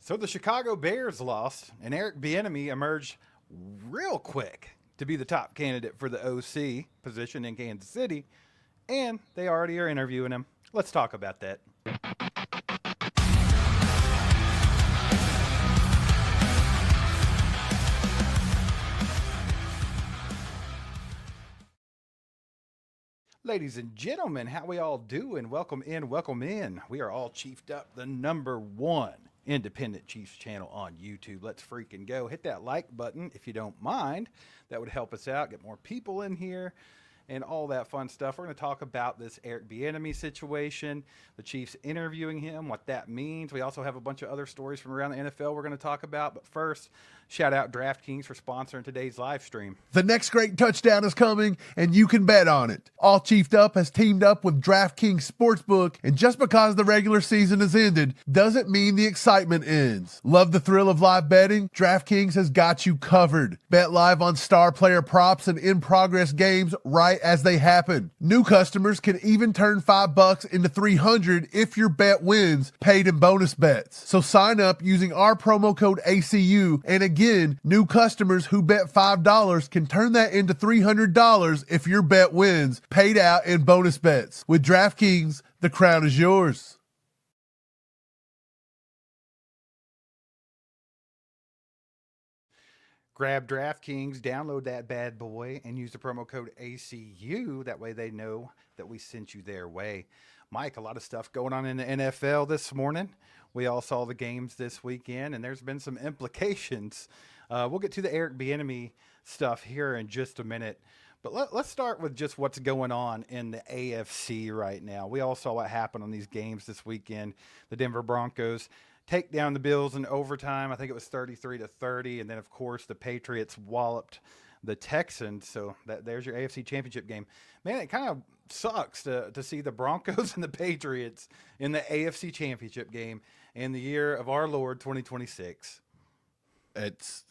So the Chicago Bears lost, and Eric Bieniemy emerged real quick to be the top candidate for the OC position in Kansas City, and they already are interviewing him. Let's talk about that. Ladies and gentlemen, how we all doing? Welcome in, welcome in. We are all chiefed up, the #1 independent Chiefs channel on YouTube. Let's freaking go. Hit that like button if you don't mind. That would help us out, get more people in here, and all that fun stuff. We're going to talk about this Eric Bieniemy situation, the Chiefs interviewing him, what that means. We also have a bunch of other stories from around the NFL we're going to talk about. But first, shout out DraftKings for sponsoring today's live stream. The next great touchdown is coming, and you can bet on it. All Chiefed Up has teamed up with DraftKings Sportsbook, and just because the regular season has ended doesn't mean the excitement ends. Love the thrill of live betting? DraftKings has got you covered. Bet live on star player props and in-progress games right as they happen. New customers can even turn $5 into $300 if your bet wins, paid in bonus bets. So sign up using our promo code ACU, and again, new customers who bet $5 can turn that into $300 if your bet wins, paid out in bonus bets. With DraftKings, the crown is yours. Grab DraftKings, download that bad boy, and use the promo code ACU. That way they know that we sent you their way. Mike, a lot of stuff going on in the NFL this morning. We all saw the games this weekend, and there's been some implications. We'll get to the Eric Bieniemy stuff here in just a minute. But let's start with just what's going on in the AFC right now. We all saw what happened on these games this weekend. The Denver Broncos take down the Bills in overtime. I think it was 33-30. And then, of course, the Patriots walloped the Texans. So there's your AFC Championship game. Man, it kind of sucks to see the Broncos and the Patriots in the AFC Championship game in the year of our Lord 2026. It's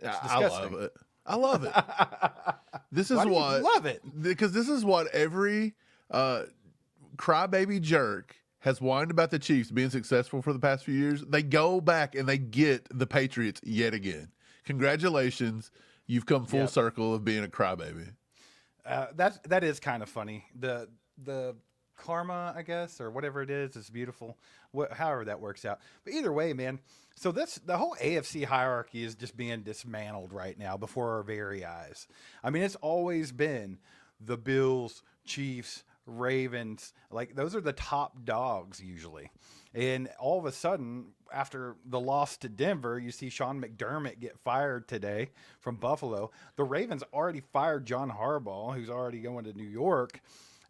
disgusting. I love it. I love it. This is Why do you what love it? Because this is what every crybaby jerk has whined about the Chiefs being successful for the past few years. They go back and they get the Patriots yet again. Congratulations. You've come full circle of being a crybaby. That is kind of funny. The karma, I guess, or whatever it is beautiful. However that works out. But either way, man. So the whole AFC hierarchy is just being dismantled right now before our very eyes. I mean, it's always been the Bills, Chiefs, Ravens. Like, those are the top dogs usually. And all of a sudden, after the loss to Denver, you see Sean McDermott get fired today from Buffalo. The Ravens already fired John Harbaugh, who's already going to New York.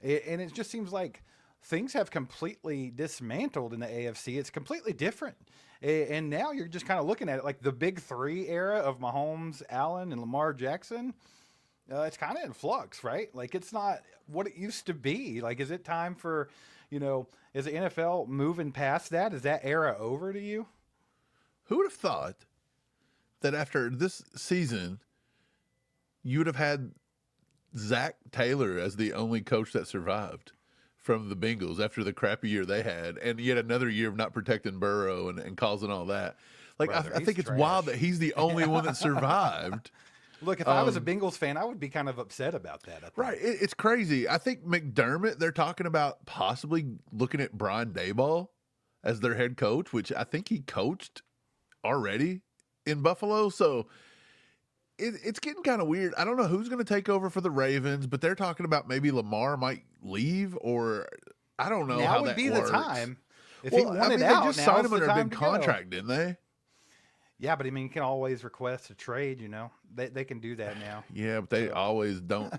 And it just seems like things have completely dismantled in the AFC. It's completely different. And now you're just kind of looking at it like the big three era of Mahomes, Allen, and Lamar Jackson. It's kind of in flux, right? Like, it's not what it used to be. Like, is it time for, is the NFL moving past that? Is that era over to you? Who would have thought that after this season, you would have had Zach Taylor as the only coach that survived from the Bengals after the crappy year they had, and yet another year of not protecting Burrow and causing all that. Like, Brother, I think it's trash. wild that he's the only one that survived. Look, if I was a Bengals fan, I would be kind of upset about that. I think. Right. It's crazy. I think McDermott, they're talking about possibly looking at Brian Daboll as their head coach, which I think he coached already in Buffalo. So it's getting kind of weird. I don't know who's going to take over for the Ravens, but they're talking about maybe Lamar might leave, or I don't know Now how would that be works. the time. If he wanted they out, just now's signed him the under a time big to go. contract, didn't they? Yeah, but I mean, you can always request a trade, They can do that now. Yeah, but they always don't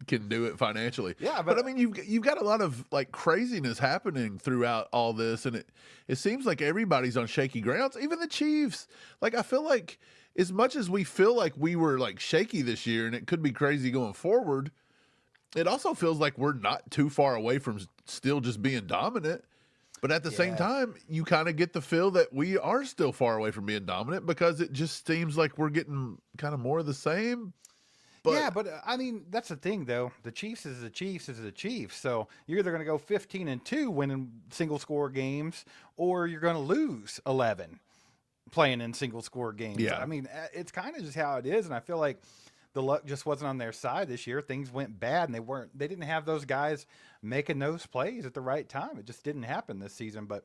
can do it financially. Yeah, but I mean, you've got a lot of like craziness happening throughout all this, and it seems like everybody's on shaky grounds, even the Chiefs. Like, I feel like as much as we feel like we were like shaky this year, and it could be crazy going forward, it also feels like we're not too far away from still just being dominant. But at the same time, you kind of get the feel that we are still far away from being dominant because it just seems like we're getting kind of more of the same. But yeah, but I mean, that's the thing, though. The Chiefs is the Chiefs is the Chiefs. So you're either going to go 15-2 winning single score games, or you're going to lose 11 playing in single score games. Yeah. I mean, it's kind of just how it is. And I feel like the luck just wasn't on their side this year. Things went bad, and they didn't have those guys making those plays at the right time. It just didn't happen this season. But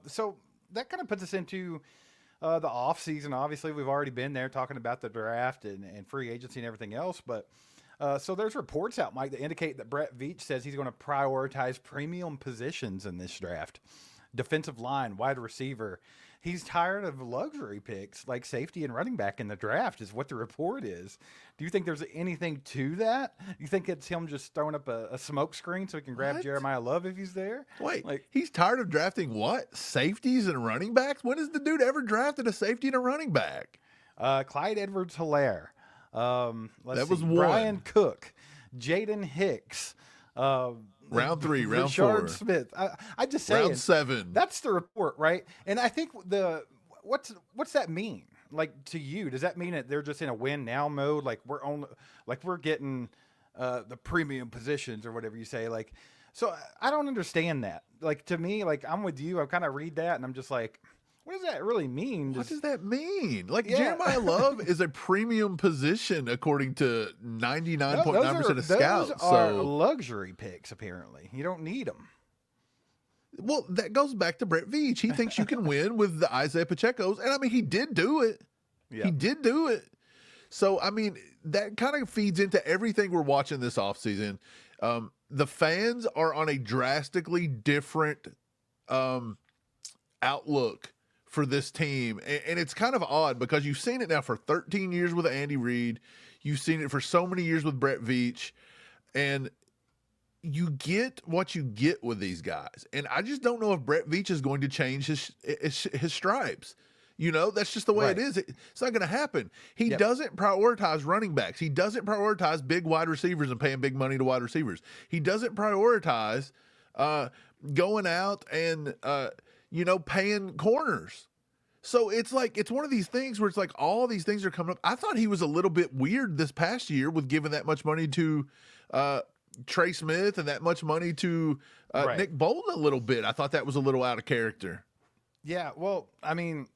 so that kind of puts us into the off season. Obviously, we've already been there talking about the draft and free agency and everything else. But so there's reports out, Mike, that indicate that Brett Veach says he's going to prioritize premium positions in this draft. Defensive line, wide receiver. He's tired of luxury picks like safety and running back in the draft is what the report is. Do you think there's anything to that? You think it's him just throwing up a smoke screen so he can grab What? Jeremiah Love if he's there? wait, Like, he's tired of drafting what? Safeties and running backs? When has the dude ever drafted a safety and a running back? Clyde Edwards-Helaire. That was one. Brian Cook, Jaden Hicks. Round 3, round Richard 4. Smith. I just say Round 7. that's the report, right? And I think what's that mean? Like, to you, does that mean that they're just in a win now mode? Like we're getting the premium positions or whatever you say. Like, so I don't understand that. Like, to me, like, I'm with you. I kind of read that and I'm just like, what does that really mean? What does that mean? Like, Yeah. Jeremiah Love is a premium position according to 99.9% of scouts. Those are So, luxury picks, apparently. You don't need them. well, that goes back to Brett Veach. He thinks you can win with the Isaiah Pacheco's, and I mean, he did do it. Yeah. He did do it. So, I mean, that kind of feeds into everything we're watching this offseason. The fans are on a drastically different outlook for this team. And it's kind of odd because you've seen it now for 13 years with Andy Reid. You've seen it for so many years with Brett Veach. And you get what you get with these guys. And I just don't know if Brett Veach is going to change his stripes. You know, that's just the way it is. It's not going to happen. He doesn't prioritize running backs. He doesn't prioritize big wide receivers and paying big money to wide receivers. He doesn't prioritize going out and, paying corners. So it's like, it's one of these things where it's like all these things are coming up. I thought he was a little bit weird this past year with giving that much money to Trey Smith and that much money to Nick Bolton a little bit. I thought that was a little out of character. Yeah, well, I mean,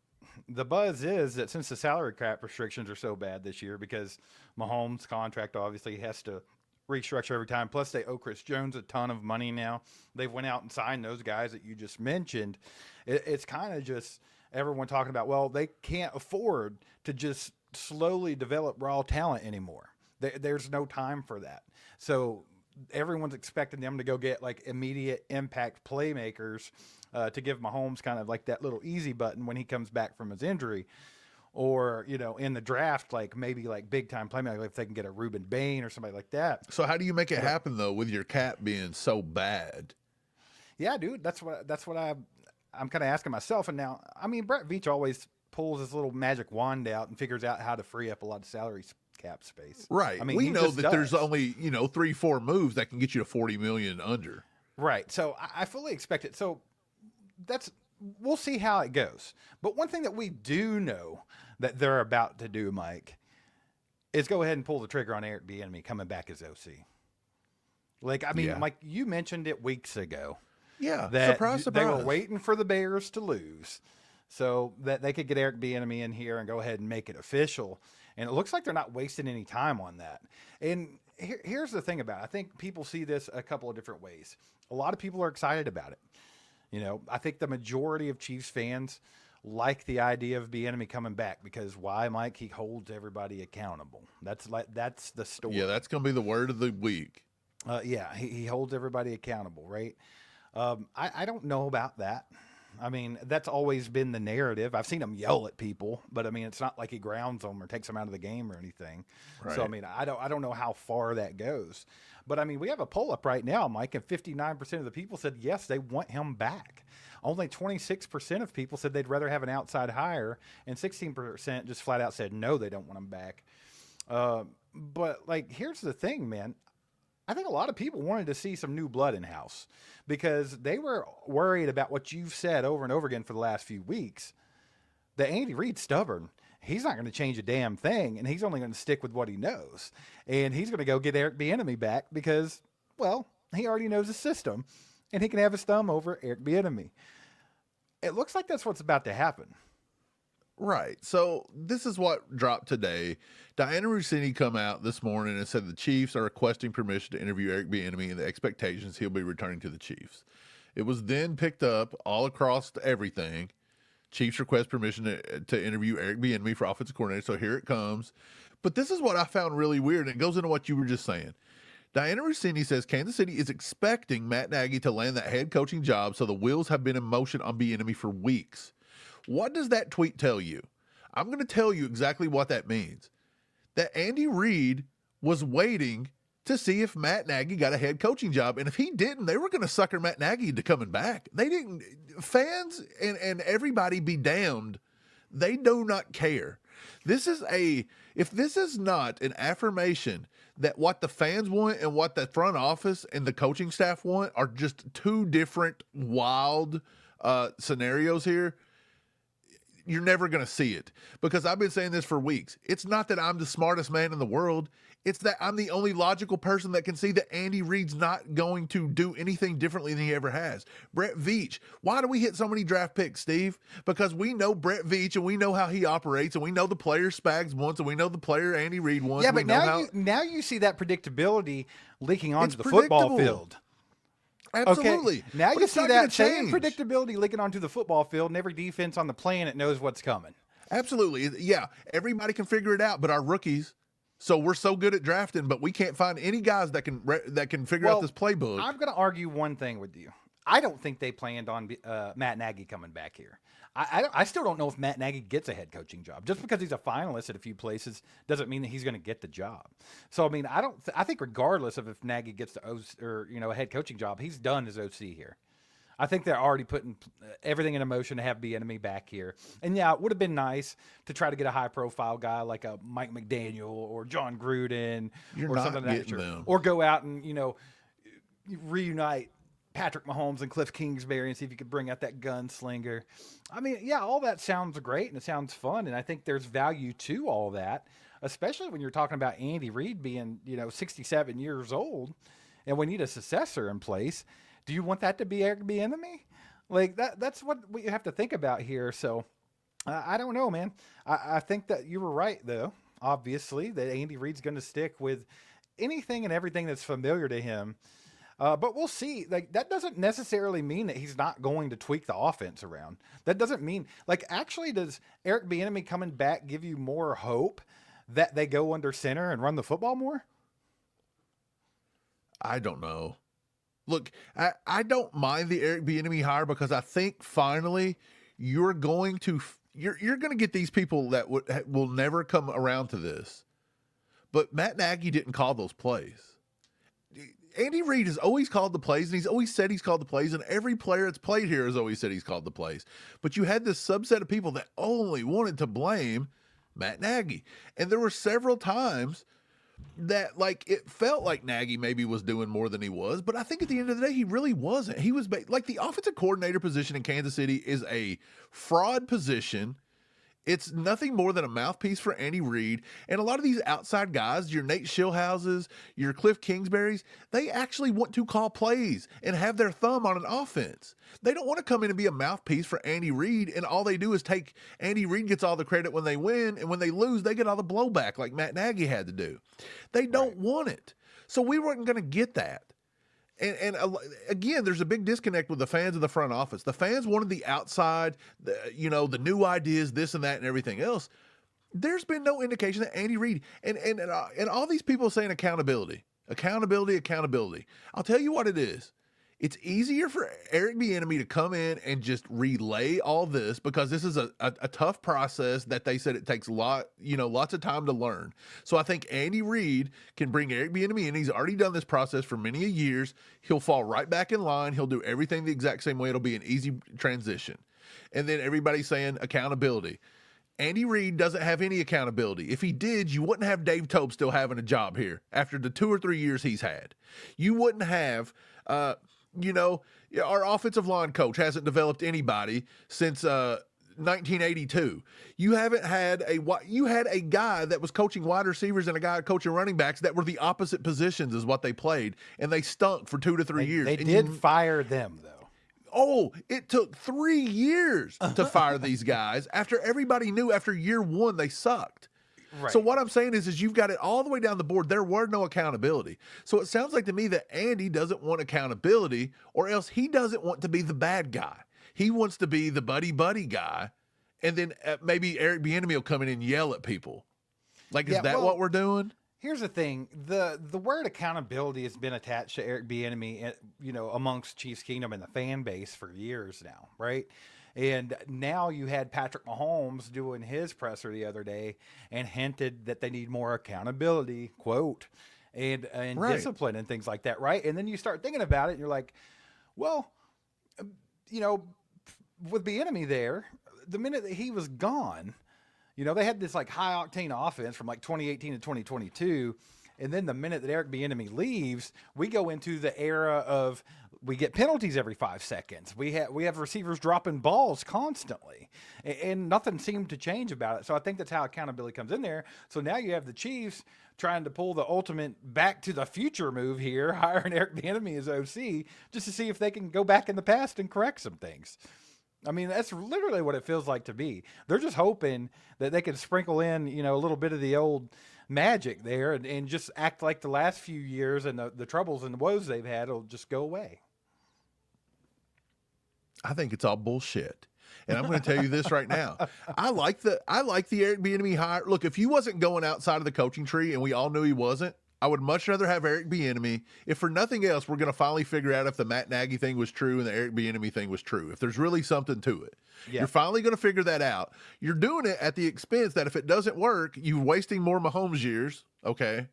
the buzz is that since the salary cap restrictions are so bad this year, because Mahomes' contract obviously has to restructure every time. Plus, they owe Chris Jones a ton of money now. They've went out and signed those guys that you just mentioned. It's kind of just everyone talking about, well, they can't afford to just slowly develop raw talent anymore. There's no time for that. So everyone's expecting them to go get like immediate impact playmakers to give Mahomes kind of like that little easy button when he comes back from his injury. Or, in the draft, like maybe like big time playmaker, like if they can get a Reuben Bain or somebody like that. So how do you make it happen though with your cap being so bad? Yeah, dude, that's what I'm kind of asking myself. And now, I mean, Brett Veach always pulls his little magic wand out and figures out how to free up a lot of salary cap space. Right. I mean, we he know just that does. there's only, 3-4 moves that can get you to 40 million under. Right. So I fully expect it. So we'll see how it goes. But one thing that we do know that they're about to do, Mike, is go ahead and pull the trigger on Eric Bieniemy coming back as OC. Like, I mean, Mike, you mentioned it weeks ago. Yeah. That Surprise. they were waiting for the Bears to lose so that they could get Eric Bieniemy in here and go ahead and make it official. And it looks like they're not wasting any time on that. And here's the thing about it. I think people see this a couple of different ways. A lot of people are excited about it. I think the majority of Chiefs fans like the idea of Bieniemy coming back because why, Mike? He holds everybody accountable. That's the story. Yeah, that's going to be the word of the week. He holds everybody accountable, right? I don't know about that. I mean, that's always been the narrative. I've seen him yell at people, but I mean, it's not like he grounds them or takes them out of the game or anything. Right. So I mean, I don't know how far that goes. But I mean, we have a poll up right now, Mike, and 59% of the people said yes, they want him back. Only 26% of people said they'd rather have an outside hire, and 16% just flat out said no, they don't want him back. But like, here's the thing, man. I think a lot of people wanted to see some new blood in house because they were worried about what you've said over and over again for the last few weeks, that Andy Reid's stubborn he's not going to change a damn thing, and he's only going to stick with what he knows. And he's going to go get Eric Bieniemy back because, well, he already knows the system, and he can have his thumb over Eric Bieniemy. It looks like that's what's about to happen. Right. So this is what dropped today. Diana Rossini come out this morning and said the Chiefs are requesting permission to interview Eric Bieniemy and the expectations he'll be returning to the Chiefs. It was then picked up all across everything. Chiefs request permission to interview Eric Bieniemy for offensive coordinator. So here it comes. But this is what I found really weird, and it goes into what you were just saying. Diana Rossini says Kansas City is expecting Matt Nagy to land that head coaching job, so the wheels have been in motion on Bieniemy for weeks. What does that tweet tell you? I'm going to tell you exactly what that means. That Andy Reid was waiting to see if Matt Nagy got a head coaching job. And if he didn't, they were going to sucker Matt Nagy into coming back. They didn't. Fans and everybody be damned. They do not care. If this is not an affirmation that what the fans want and what the front office and the coaching staff want are just two different wild scenarios here, you're never going to see it. Because I've been saying this for weeks. It's not that I'm the smartest man in the world. It's that I'm the only logical person that can see that Andy Reid's not going to do anything differently than he ever has. Brett Veach. Why do we hit so many draft picks, Steve? Because we know Brett Veach and we know how he operates and we know the player Spags wants and we know the player Andy Reid wants. Yeah, but now you see that predictability leaking onto the football field. Absolutely. Okay. Now you see that same predictability leaking onto the football field, and every defense on the planet knows what's coming. Absolutely. Yeah, everybody can figure it out, but our rookies. So we're so good at drafting, but we can't find any guys that can figure out this playbook. I'm going to argue one thing with you. I don't think they planned on Matt Nagy coming back here. I still don't know if Matt Nagy gets a head coaching job. Just because he's a finalist at a few places doesn't mean that he's going to get the job. So I mean, I think regardless of if Nagy gets the a head coaching job, he's done as OC here. I think they're already putting everything in motion to have Bieniemy back here. And yeah, it would have been nice to try to get a high-profile guy like a Mike McDaniel or John Gruden or something of that nature, or go out and reunite Patrick Mahomes and Cliff Kingsbury and see if you could bring out that gunslinger. I mean, yeah, all that sounds great and it sounds fun, and I think there's value to all that, especially when you're talking about Andy Reid being 67 years old, and we need a successor in place. Do you want that to be Eric Bieniemy? Like that's what we have to think about here. So I don't know, man. I think that you were right, though, obviously, that Andy Reid's going to stick with anything and everything that's familiar to him. But we'll see. Like, that doesn't necessarily mean that he's not going to tweak the offense around. That doesn't mean, actually, does Eric Bieniemy coming back give you more hope that they go under center and run the football more? I don't know. Look, I don't mind the Eric Bieniemy hire because I think finally you're going to get these people that will never come around to this. But Matt Nagy didn't call those plays. Andy Reid has always called the plays, and he's always said he's called the plays, and every player that's played here has always said he's called the plays. But you had this subset of people that only wanted to blame Matt Nagy. And there were several times that it felt like Nagy maybe was doing more than he was, but I think at the end of the day, he really wasn't. He was the offensive coordinator position in Kansas City is a fraud position. It's nothing more than a mouthpiece for Andy Reid. And a lot of these outside guys, your Nate Schillhouses, your Cliff Kingsburys, they actually want to call plays and have their thumb on an offense. They don't want to come in and be a mouthpiece for Andy Reid, and all they do is take Andy Reid gets all the credit when they win, and when they lose, they get all the blowback like Matt Nagy had to do. They don't want it. So we weren't going to get that. And again, there's a big disconnect with the fans of the front office. The fans wanted the outside, the new ideas, this and that and everything else. There's been no indication that Andy Reid and all these people saying accountability. I'll tell you what it is. It's easier for Eric Bieniemy to come in and just relay all this because this is a tough process that they said it takes lots of time to learn. So I think Andy Reid can bring Eric Bieniemy in. He's already done this process for many years. He'll fall right back in line. He'll do everything the exact same way. It'll be an easy transition. And then everybody's saying accountability. Andy Reid doesn't have any accountability. If he did, you wouldn't have Dave Tope still having a job here after the 2 or 3 years he's had. You wouldn't have our offensive line coach hasn't developed anybody since 1982. You haven't had you had a guy that was coaching wide receivers and a guy coaching running backs that were the opposite positions as what they played, and they stunk for 2 to 3 years. They And did fire them, though. Oh, it took 3 years to fire these guys after everybody knew after year 1 they sucked. Right. So what I'm saying is you've got it all the way down the board. There were no accountability. So it sounds like to me that Andy doesn't want accountability, or else he doesn't want to be the bad guy. He wants to be the buddy guy, and then maybe Eric Bieniemy will come in and yell at people. Like, is that what we're doing? Here's the thing: the word accountability has been attached to Eric Bieniemy, amongst Chiefs Kingdom and the fan base for years now, right? And now you had Patrick Mahomes doing his presser the other day and hinted that they need more accountability, quote, and Right. discipline and things like that, right? And then you start thinking about it, and you're like, well, with Bieniemy there, the minute that he was gone. They had this like high octane offense from like 2018 to 2022. And then the minute that Eric Bieniemy leaves, we go into the era of we get penalties every 5 seconds. We have receivers dropping balls constantly, and nothing seemed to change about it. So I think that's how accountability comes in there. So now you have the Chiefs trying to pull the ultimate back to the future move here, hiring Eric Bieniemy as OC just to see if they can go back in the past and correct some things. I mean, that's literally what it feels like to me. They're just hoping that they can sprinkle in, a little bit of the old magic there and just act like the last few years and the troubles and the woes they've had will just go away. I think it's all bullshit. And I'm going to tell you this right now. I like the Eric Bieniemy hire. Look, if he wasn't going outside of the coaching tree, and we all knew he wasn't, I would much rather have Eric Bieniemy. If for nothing else, we're going to finally figure out if the Matt Nagy thing was true and the Eric Bieniemy thing was true. If there's really something to it, you're finally going to figure that out. You're doing it at the expense that if it doesn't work, you're wasting more Mahomes years. Okay,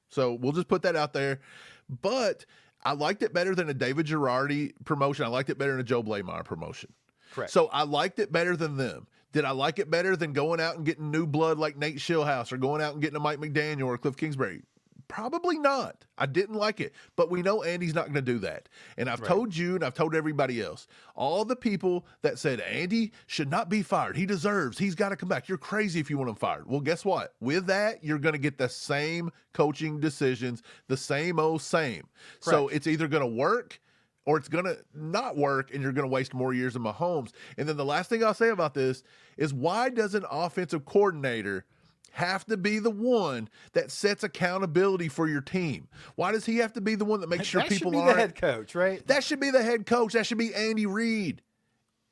so we'll just put that out there. But I liked it better than a David Girardi promotion. I liked it better than a Joe Blameyer promotion. Correct. So I liked it better than them. Did I like it better than going out and getting new blood like Nate Schillhouse or going out and getting a Mike McDaniel or Cliff Kingsbury? Probably not. I didn't like it, but we know Andy's not going to do that. And I've told you and I've told everybody else, all the people that said Andy should not be fired. He's got to come back. You're crazy if you want him fired. Well, guess what? With that, you're going to get the same coaching decisions, the same old same. Correct. So it's either going to work or it's going to not work and you're going to waste more years of Mahomes. And then the last thing I'll say about this is why does an offensive coordinator have to be the one that sets accountability for your team? Why does he have to be the one that makes sure people should be aren't? the head coach, right? That should be the head coach. That should be Andy Reid.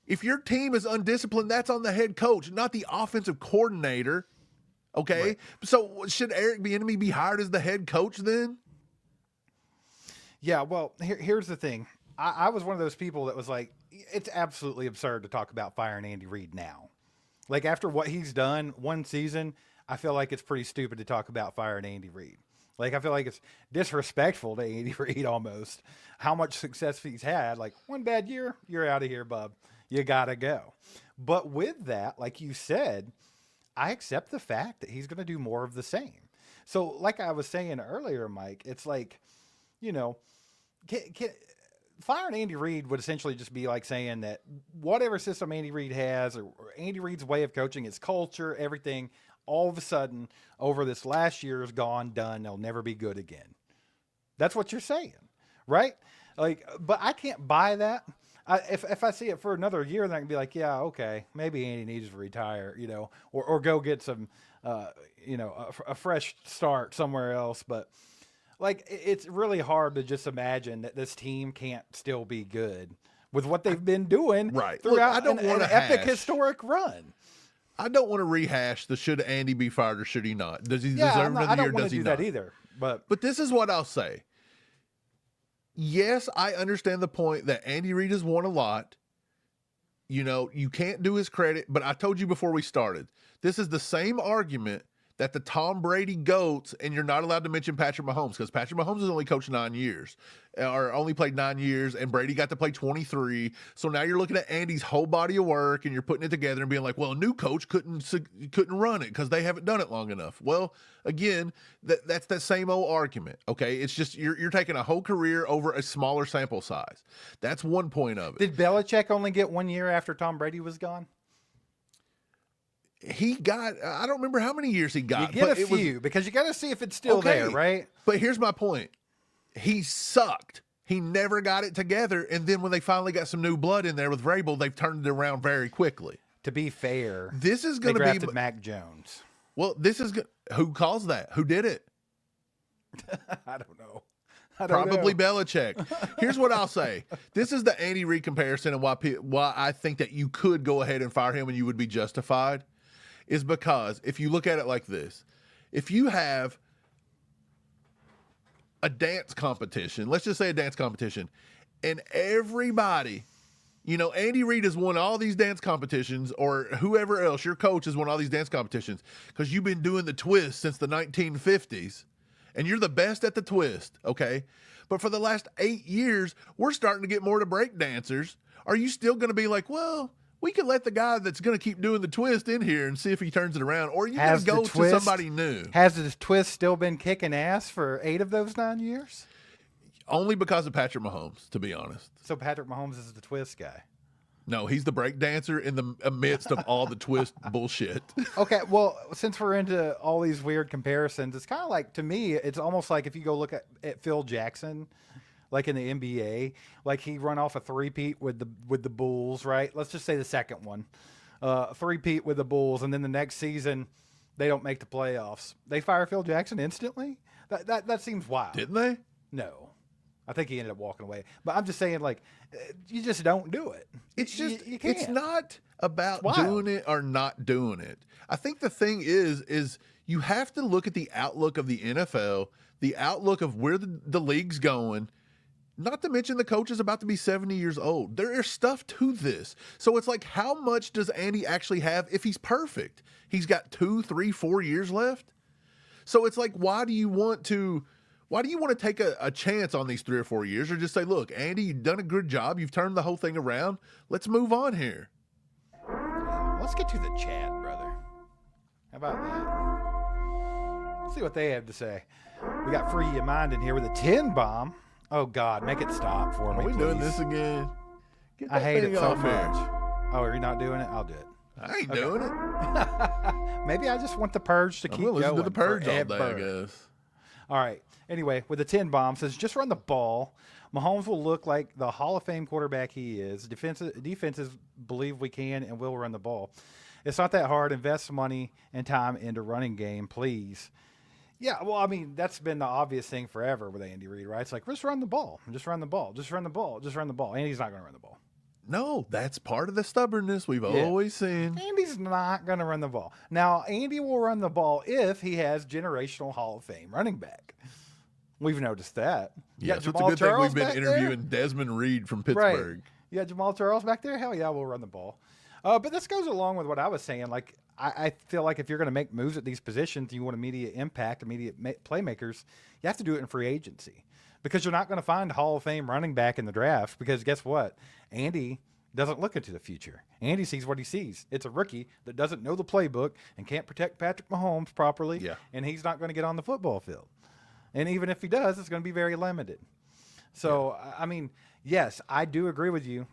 If your team is undisciplined, that's on the head coach, not the offensive coordinator. Okay? Right. So should Eric Bieniemy be hired as the head coach then? Yeah, well, here's the thing. I was one of those people that was like, it's absolutely absurd to talk about firing Andy Reid now. Like, after what he's done one season, I feel like it's pretty stupid to talk about firing Andy Reid. Like, I feel like it's disrespectful to Andy Reid almost, how much success he's had. Like, one bad year, you're out of here, bub. You got to go. But with that, like you said, I accept the fact that he's going to do more of the same. So, like I was saying earlier, Mike, it's like, firing Andy Reid would essentially just be like saying that whatever system Andy Reid has or Andy Reid's way of coaching, his culture, everything, all of a sudden over this last year is gone, done. They'll never be good again. That's what you're saying, right? Like, but I can't buy that. If I see it for another year, then I can be like, yeah, okay, maybe Andy needs to retire, or go get some, a fresh start somewhere else. But like, it's really hard to just imagine that this team can't still be good with what they've been doing throughout an epic historic run. I don't want to rehash the should Andy be fired or should he not? Does he deserve another year? Does he not? I don't want to do that either. But this is what I'll say. Yes, I understand the point that Andy Reid has won a lot. You can't do his credit, but I told you before we started, this is the same argument that the Tom Brady GOATs, and you're not allowed to mention Patrick Mahomes because Patrick Mahomes has only coached 9 years or only played 9 years, and Brady got to play 23. So now you're looking at Andy's whole body of work and you're putting it together and being like, well, a new coach couldn't run it because they haven't done it long enough. Well, again, that's that same old argument. Okay, it's just you're taking a whole career over a smaller sample size. That's one point of it. Did Belichick only get 1 year after Tom Brady was gone? he got, I don't remember how many years he You got. get but a it was- few because you got to see if it's still Okay. there, right? But here's my point. He sucked. He never got it together. And then when they finally got some new blood in there with Vrabel, they've turned it around very quickly. To be fair, This is they going to drafted be, Mac Jones. well, this is, who calls that? Who did it? I don't know. I don't Probably know. Belichick. Here's what I'll say. This is the Andy Reid comparison and why I think that you could go ahead and fire him and you would be justified is because if you look at it like this, if you have a dance competition, let's just say a dance competition, and everybody, you know, Andy Reid has won all these dance competitions, or whoever else, your coach has won all these dance competitions because you've been doing the twist since the 1950s. And you're the best at the twist, okay? But for the last 8 years, we're starting to get more to break dancers. Are you still going to be like, well, we can let the guy that's going to keep doing the twist in here and see if he turns it around? Or are you going to go to somebody new? Has the twist still been kicking ass for 8 of those 9 years? Only because of Patrick Mahomes, to be honest. So Patrick Mahomes is the twist guy. No, he's the break dancer in the midst of all the twist bullshit. Okay, well, since we're into all these weird comparisons, it's kind of like, to me, it's almost like if you go look at Phil Jackson, like in the NBA, like he run off a three-peat with the Bulls, right? Let's just say the second one. Three-peat with the Bulls, and then the next season, they don't make the playoffs. They fire Phil Jackson instantly? That seems wild. Didn't they? No. I think he ended up walking away. But I'm just saying, like, you just don't do it. It's just, you can't. it's not about It's wild. doing it or not doing it. I think the thing is you have to look at the outlook of the NFL, the outlook of where the league's going, not to mention the coach is about to be 70 years old. There is stuff to this. So it's like, how much does Andy actually have if he's perfect? He's got 2, 3, 4 years left. So it's like, why do you want to take a chance on these 3 or 4 years, or just say, look, Andy, you've done a good job. You've turned the whole thing around. Let's move on here. Let's get to the chat, brother. How about that? Let's see what they have to say. We got Free Your Mind in here with a 10 bomb. Oh, God, make it stop for me, Are we please. doing this again? Get I that hate thing it so off here. much. Oh, are you not doing it? I'll do it. I ain't doing it. Maybe I just want the purge to I'm keep gonna going. listen to the purge all day, I forever. guess. All right. Anyway, with the 10 bomb, says just run the ball. Mahomes will look like the Hall of Fame quarterback he is. Defenses believe we can and will run the ball. It's not that hard. Invest money and time into running game, please. Yeah, well, I mean, that's been the obvious thing forever with Andy Reid, right? It's like, just run the ball. Just run the ball. Just run the ball. Just run the ball. Andy's not going to run the ball. No, that's part of the stubbornness we've always seen. Andy's not going to run the ball. Now, Andy will run the ball if he has generational Hall of Fame running back. We've noticed that. You Yeah, got so it's a Jamal good thing Charles we've been back interviewing Desmond Reed from Right. Pittsburgh. You got Jamal Charles back there? Hell yeah, we'll run the ball. But this goes along with what I was saying. Like, I feel like if you're going to make moves at these positions, you want immediate impact, immediate playmakers, you have to do it in free agency. Because you're not going to find a Hall of Fame running back in the draft. Because guess what? Andy doesn't look into the future. Andy sees what he sees. It's a rookie that doesn't know the playbook and can't protect Patrick Mahomes properly. Yeah. And he's not going to get on the football field. And even if he does, it's going to be very limited. So, I mean, yes, I do agree with you.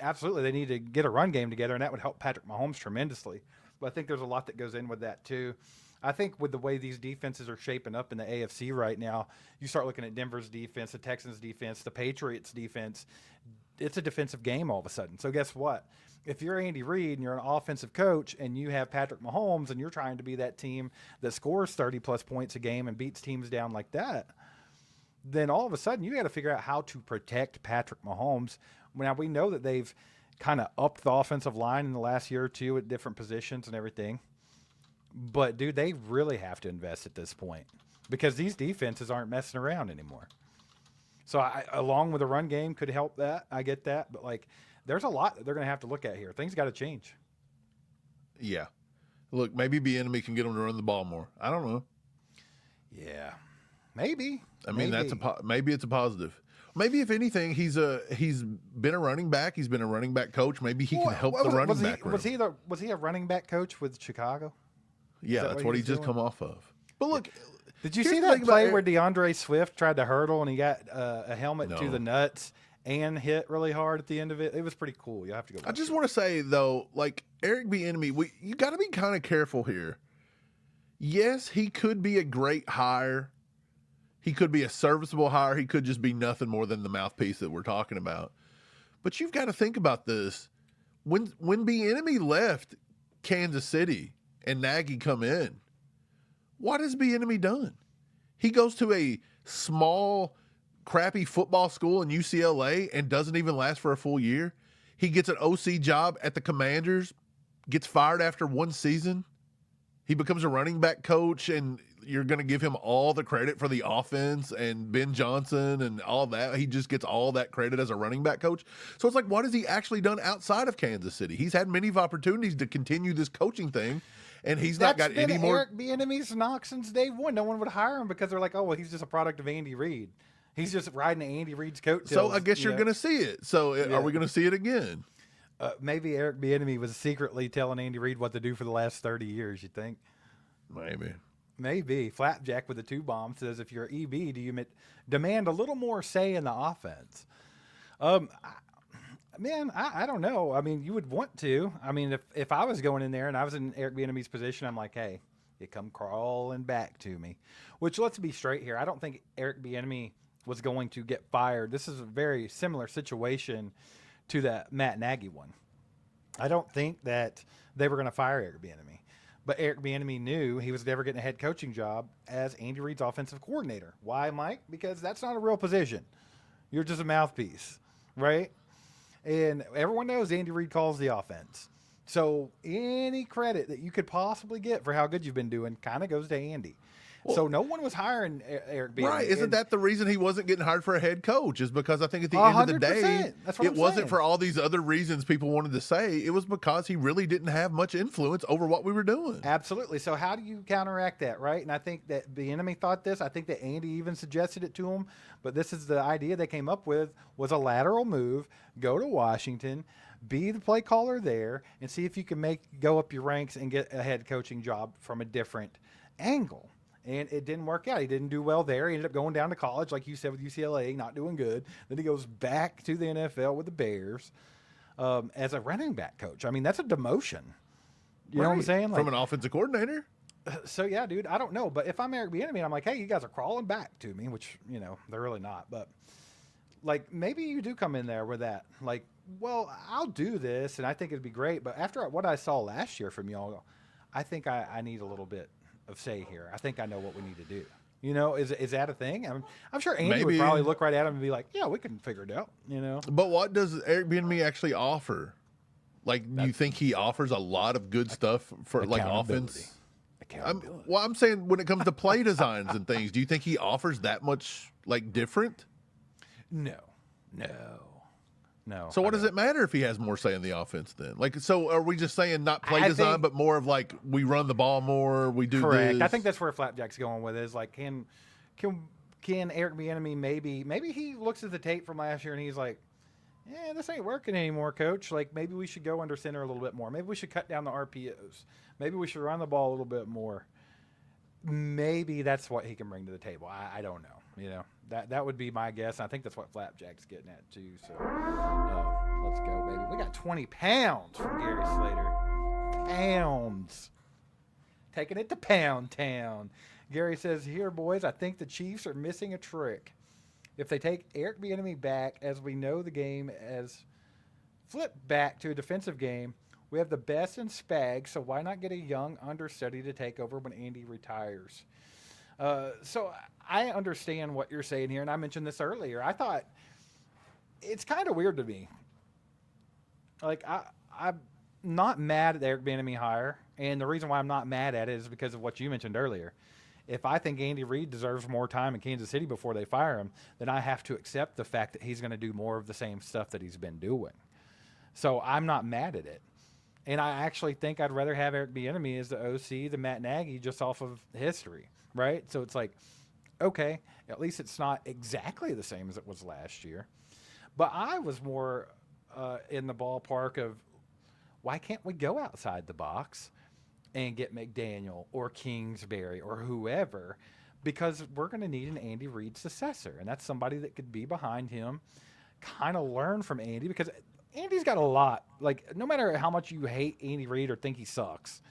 Absolutely, they need to get a run game together, and that would help Patrick Mahomes tremendously. But I think there's a lot that goes in with that, too. I think with the way these defenses are shaping up in the AFC right now, you start looking at Denver's defense, the Texans' defense, the Patriots' defense. It's a defensive game all of a sudden. So guess what? If you're Andy Reid and you're an offensive coach and you have Patrick Mahomes and you're trying to be that team that scores 30-plus points a game and beats teams down like that, then all of a sudden you got to figure out how to protect Patrick Mahomes. Now, we know that they've kind of upped the offensive line in the last year or two at different positions and everything. But, dude, they really have to invest at this point because these defenses aren't messing around anymore. So, along with the run game could help that. I get that. But, like, there's a lot that they're going to have to look at here. Things got to change. Yeah. Look, maybe Bieniemy can get him to run the ball more. I don't know. Yeah. Maybe. I mean, Maybe. maybe it's a positive. Maybe if anything, he's been a running back. He's been a running back coach. Maybe he can help the running back room. Was he a running back coach with Chicago? Yeah, that that's what what he he was just doing? come off of. But look, Did you here's see the that thing play about where DeAndre Swift tried to hurdle and he got a helmet to No. the nuts and hit really hard at the end of it. It was pretty cool. You have to go. I just want to say though, like Eric Bieniemy, you got to be kind of careful here. Yes, he could be a great hire. He could be a serviceable hire. He could just be nothing more than the mouthpiece that we're talking about. But you've got to think about this. When Bieniemy left Kansas City and Nagy come in, what has Bieniemy done? He goes to a small, crappy football school in UCLA and doesn't even last for a full year. He gets an OC job at the Commanders, gets fired after one season. He becomes a running back coach, and you're going to give him all the credit for the offense and Ben Johnson and all that. He just gets all that credit as a running back coach. So it's like, what has he actually done outside of Kansas City? He's had many opportunities to continue this coaching thing, and he's not got any more. Eric Bieniemy's knock since day one. No one would hire him because they're like, oh, well, he's just a product of Andy Reid. He's just riding Andy Reid's coattails. So I guess you're going to see it. So Yeah. are we going to see it again? Maybe Eric Bieniemy was secretly telling Andy Reid what to do for the last 30 years, you think? Maybe. Flapjack with the 2 bomb says, if you're EB, do you demand a little more say in the offense? Man, I don't know. I mean, you would want to. I mean, if I was going in there and I was in Eric Bieniemy's position, I'm like, hey, you come crawling back to me. Which, let's be straight here. I don't think Eric Bieniemy was going to get fired. This is a very similar situation to that Matt Nagy one. I don't think that they were going to fire Eric Bieniemy. But Eric Bieniemy knew he was never getting a head coaching job as Andy Reid's offensive coordinator. Why, Mike? Because that's not a real position. You're just a mouthpiece, right? And everyone knows Andy Reid calls the offense. So any credit that you could possibly get for how good you've been doing kind of goes to Andy. So no one was hiring Eric Bieniemy. Right. Isn't that the reason he wasn't getting hired for a head coach? Is because I think at the end of the day, it wasn't for all these other reasons people wanted to say. It was because he really didn't have much influence over what we were doing. Absolutely. So how do you counteract that, right? And I think that Bieniemy thought this. I think that Andy even suggested it to him. But this is the idea they came up with, was a lateral move, go to Washington, be the play caller there, and see if you can go up your ranks and get a head coaching job from a different angle. And it didn't work out. He didn't do well there. He ended up going down to college, like you said, with UCLA, not doing good. Then he goes back to the NFL with the Bears as a running back coach. I mean, that's a demotion. You know what I'm saying? From an offensive coordinator? So, yeah, dude, I don't know. But if I'm Eric Bieniemy, I'm like, hey, you guys are crawling back to me, which, they're really not. But, like, maybe you do come in there with that. Like, well, I'll do this, and I think it'd be great. But after what I saw last year from y'all, I think I need a little bit of say here. I think I know what we need to do. Is that a thing? I'm sure Andy would probably look right at him and be like, yeah, we can figure it out, But what does Eric Bieniemy actually offer? Like, you think he offers a lot of good stuff for like offense? I'm saying when it comes to play designs and things, do you think he offers that much like different? No. So what does it matter if he has more say in the offense then? Like, so are we just saying not play design, but more of like we run the ball more, we do correct. this? I think that's where Flapjack's going with it, is like, can Eric Bieniemy maybe he looks at the tape from last year and he's like, yeah, this ain't working anymore, coach. Like, maybe we should go under center a little bit more. Maybe we should cut down the RPOs. Maybe we should run the ball a little bit more. Maybe that's what he can bring to the table. I don't know. That would be my guess. I think that's what Flapjack's getting at too. So let's go, baby. We got 20 pounds from Gary Slater. Pounds. Taking it to Pound Town. Gary says, here, boys, I think the Chiefs are missing a trick. If they take Eric Bieniemy back, as we know the game as flipped back to a defensive game, we have the best in Spags, so why not get a young understudy to take over when Andy retires? So I understand what you're saying here, and I mentioned this earlier. I thought it's kind of weird to me. Like, I'm not mad at the Eric Bieniemy hire, and the reason why I'm not mad at it is because of what you mentioned earlier. If I think Andy Reid deserves more time in Kansas City before they fire him, then I have to accept the fact that he's going to do more of the same stuff that he's been doing. So I'm not mad at it. And I actually think I'd rather have Eric Bieniemy as the OC than Matt Nagy, just off of history, right? So it's like, okay, at least it's not exactly the same as it was last year. But I was more in the ballpark of, why can't we go outside the box and get McDaniel or Kingsbury or whoever, because we're going to need an Andy Reid successor, and that's somebody that could be behind him, kind of learn from Andy, because Andy's got a lot. Like, no matter how much you hate Andy Reid or think he sucks,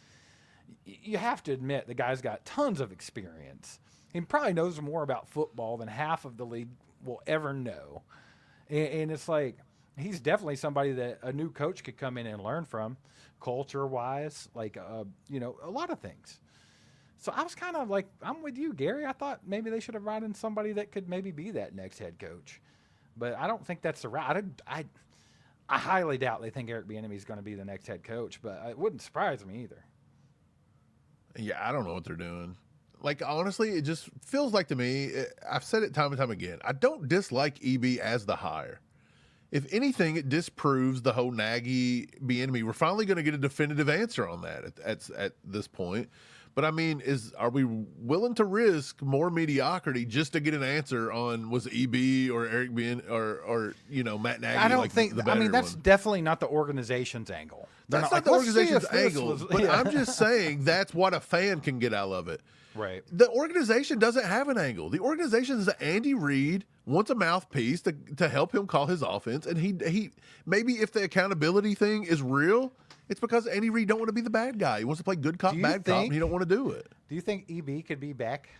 you have to admit the guy's got tons of experience. He probably knows more about football than half of the league will ever know. And it's like, he's definitely somebody that a new coach could come in and learn from, culture-wise, like, you know, a lot of things. So I was kind of like, I'm with you, Gary. I thought maybe they should have brought in somebody that could maybe be that next head coach. But I don't think that's the route. I highly doubt they think Eric Bieniemy is going to be the next head coach, but it wouldn't surprise me either. Yeah, I don't know what they're doing. Like, honestly, it just feels like to me, I've said it time and time again, I don't dislike EB as the hire. If anything, it disproves the whole Nagy Bieniemy. We're finally going to get a definitive answer on that at this point. But I mean, are we willing to risk more mediocrity just to get an answer on was EB or Eric Bieniemy or you know, Matt Nagy? I don't like think. the better I mean, that's one? definitely not the organization's angle. They're That's not not like, the "Let's see organization's if this angle. was-" But Yeah. I'm just saying that's what a fan can get out of it. Right. The organization doesn't have an angle. The organization is that Andy Reid wants a mouthpiece to help him call his offense, and he maybe if the accountability thing is real, it's because Andy Reid don't want to be the bad guy. He wants to play good cop, Do you bad cop, and think- he don't want to do it. Do you think EB could be back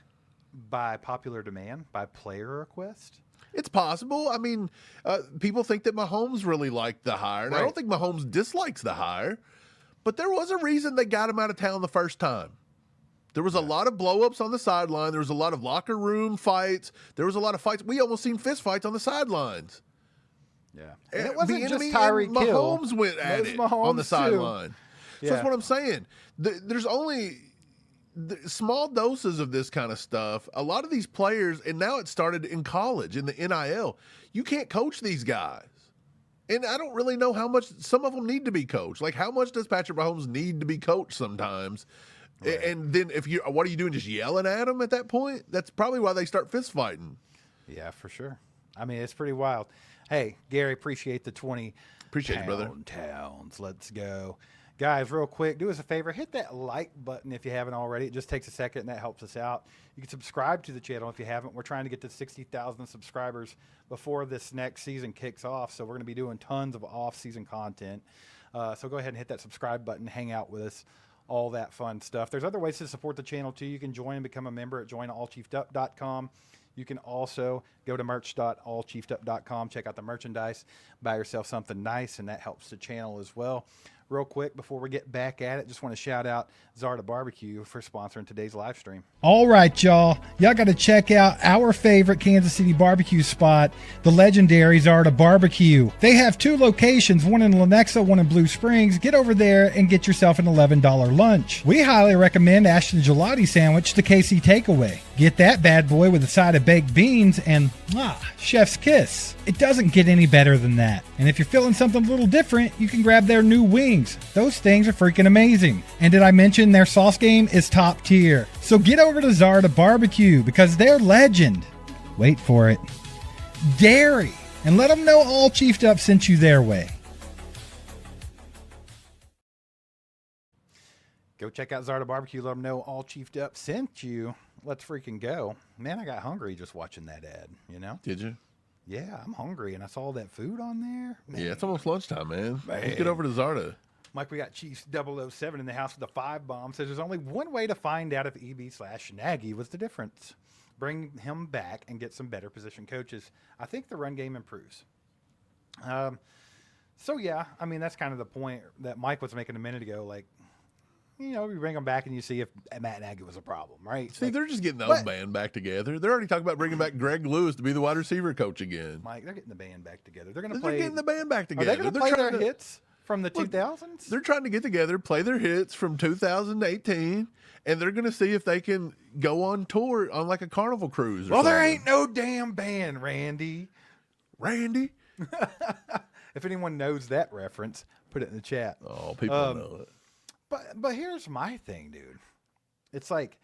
by popular demand, by player request? It's possible. I mean, people think that Mahomes really liked the hire, and I Right. don't think Mahomes dislikes the hire, but there was a reason they got him out of town the first time. There was a lot of blow-ups on the sideline. There was a lot of locker room fights. There was a lot of fights. We almost seen fist fights on the sidelines. Yeah. And it wasn't just Bieniemy Tyreek and Hill. Mahomes went at was it Mahomes on the too. sideline. So Yeah. that's what I'm saying. There's only small doses of this kind of stuff. A lot of these players, and now it started in college, in the NIL, you can't coach these guys. And I don't really know how much some of them need to be coached. Like, how much does Patrick Mahomes need to be coached sometimes? Right. And then what are you doing? Just yelling at them at that point? That's probably why they start fist fighting. Yeah, for sure. I mean, it's pretty wild. Hey, Gary, appreciate the 20 Appreciate it, brother. towns. Let's go. Guys, real quick, do us a favor. Hit that like button if you haven't already. It just takes a second, and that helps us out. You can subscribe to the channel if you haven't. We're trying to get to 60,000 subscribers before this next season kicks off, so we're going to be doing tons of off-season content. So go ahead and hit that subscribe button. Hang out with us. All that fun stuff. There's other ways to support the channel, too. You can join and become a member at joinallchiefedup.com. You can also go to merch.allchiefedup.com, check out the merchandise, buy yourself something nice, and that helps the channel as well. Real quick, before we get back at it, just want to shout out Zarda Barbecue for sponsoring today's live stream. All right, y'all. Y'all got to check out our favorite Kansas City barbecue spot, the legendary Zarda Barbecue. They have 2 locations, one in Lenexa, one in Blue Springs. Get over there and get yourself an $11 lunch. We highly recommend Ashton Gelati Sandwich, the KC Takeaway. Get that bad boy with a side of baked beans and, chef's kiss. It doesn't get any better than that. And if you're feeling something a little different, you can grab their new wings. Those things are freaking amazing. And did I mention their sauce game is top tier? So get over to Zarda Barbecue because they're legend. Wait for it. Dairy. And let them know All Chiefed Up sent you their way. Go check out Zarda Barbecue. Let them know All Chiefed Up sent you. Let's freaking go. Man, I got hungry just watching that ad, you know? Did you? Yeah, I'm hungry, and I saw that food on there. Man. Yeah, it's almost lunchtime, man. Let's get over to Zarda. Mike, we got Chiefs 007 in the house with the 5 bomb. Says there's only one way to find out if EB/Nagy was the difference. Bring him back and get some better position coaches. I think the run game improves. So, yeah, I mean, that's kind of the point that Mike was making a minute ago. Like, you know, you bring them back and you see if Matt Nagy was a problem, right? See, Like, they're just getting the old band back together. They're already talking about bringing back Greg Lewis to be the wide receiver coach again. Mike, they're getting the band back together. They're going to They're play. getting the band back Are together. they going to They're play trying their to- hits from the 2000s? They're trying to get together, play their hits from 2018, and they're going to see if they can go on tour on like a carnival cruise. Or Well, there something. ain't no damn band, Randy. Randy. If anyone knows that reference, put it in the chat. Oh, people know it. But here's my thing, dude. It's like,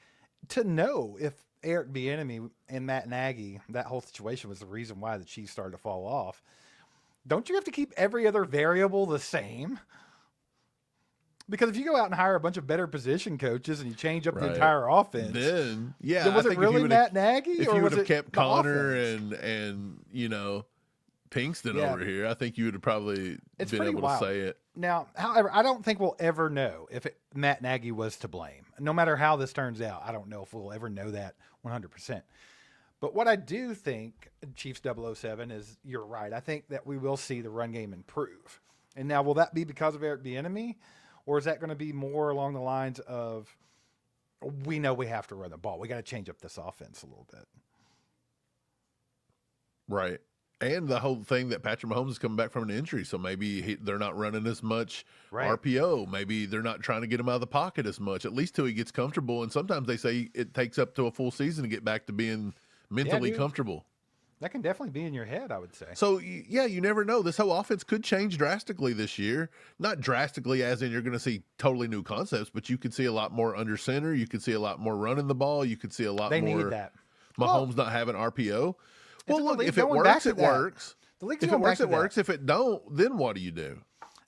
to know if Eric Bieniemy and Matt Nagy, that whole situation was the reason why the Chiefs started to fall off, don't you have to keep every other variable the same? Because if you go out and hire a bunch of better position coaches and you change up the Right. entire offense, Then, yeah. then was I it think if you really would've- Matt Nagy? If or you was would have it kept the Connor offense? and you know, Pinkston Yeah. over here. I think you would have probably It's been pretty able wild. to say it. Now, however, I don't think we'll ever know if Matt Nagy was to blame. No matter how this turns out, I don't know if we'll ever know that 100%. But what I do think, Chiefs 007, is you're right. I think that we will see the run game improve. And now, will that be because of Eric Bieniemy, or is that going to be more along the lines of we know we have to run the ball? We got to change up this offense a little bit. Right. And the whole thing that Patrick Mahomes is coming back from an injury, so maybe they're not running as much Right. RPO. Maybe they're not trying to get him out of the pocket as much, at least till he gets comfortable. And sometimes they say it takes up to a full season to get back to being mentally dude. comfortable. That can definitely be in your head, I would say. So, yeah, you never know. This whole offense could change drastically this year. Not drastically as in you're going to see totally new concepts, but you could see a lot more under center. You could see a lot more running the ball. You could see a lot They more need that. Mahomes not having RPO. Well, the look, league if it going back works, to it that. works. The league's If it going back works, to it that. works. If it don't, then what do you do?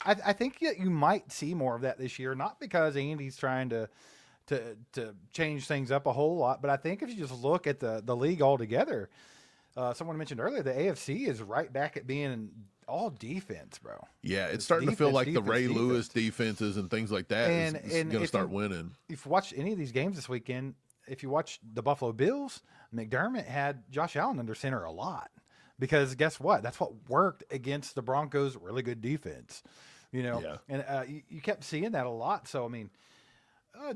I think that you might see more of that this year, not because Andy's trying to change things up a whole lot, but I think if you just look at the league altogether, someone mentioned earlier, the AFC is right back at being all defense, bro. Yeah, it's starting to feel defense, like the Ray defense. Lewis defenses and things like that is And going to if start you- winning. If you watch any of these games this weekend, if you watch the Buffalo Bills, McDermott had Josh Allen under center a lot because guess what? That's what worked against the Broncos' really good defense. You know, Yeah. and you kept seeing that a lot. So I mean,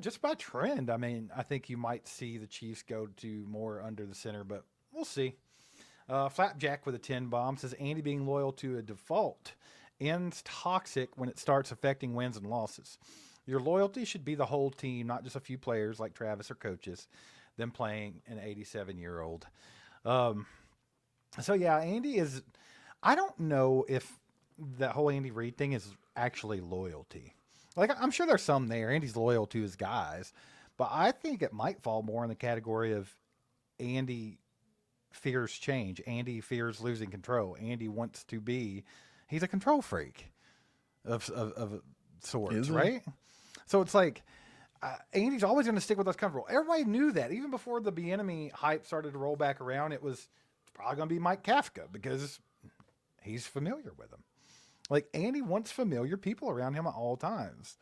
just by trend, I mean, I think you might see the Chiefs go to more under the center, but we'll see. Flapjack with a 10 bomb says Andy being loyal to a default ends toxic when it starts affecting wins and losses. Your loyalty should be the whole team, not just a few players like Travis or coaches, them playing an 87-year-old. So yeah, Andy is. I don't know if that whole Andy Reid thing is actually loyalty. Like I'm sure there's some there. Andy's loyal to his guys, but I think it might fall more in the category of Andy fears change. Andy fears losing control. Andy wants to be. He's a control freak of sorts, Is he? right? So it's like Andy's always going to stick with what's comfortable. Everybody knew that even before the Bieniemy hype started to roll back around. It was probably going to be Mike Kafka because he's familiar with him. Like Andy wants familiar people around him at all times,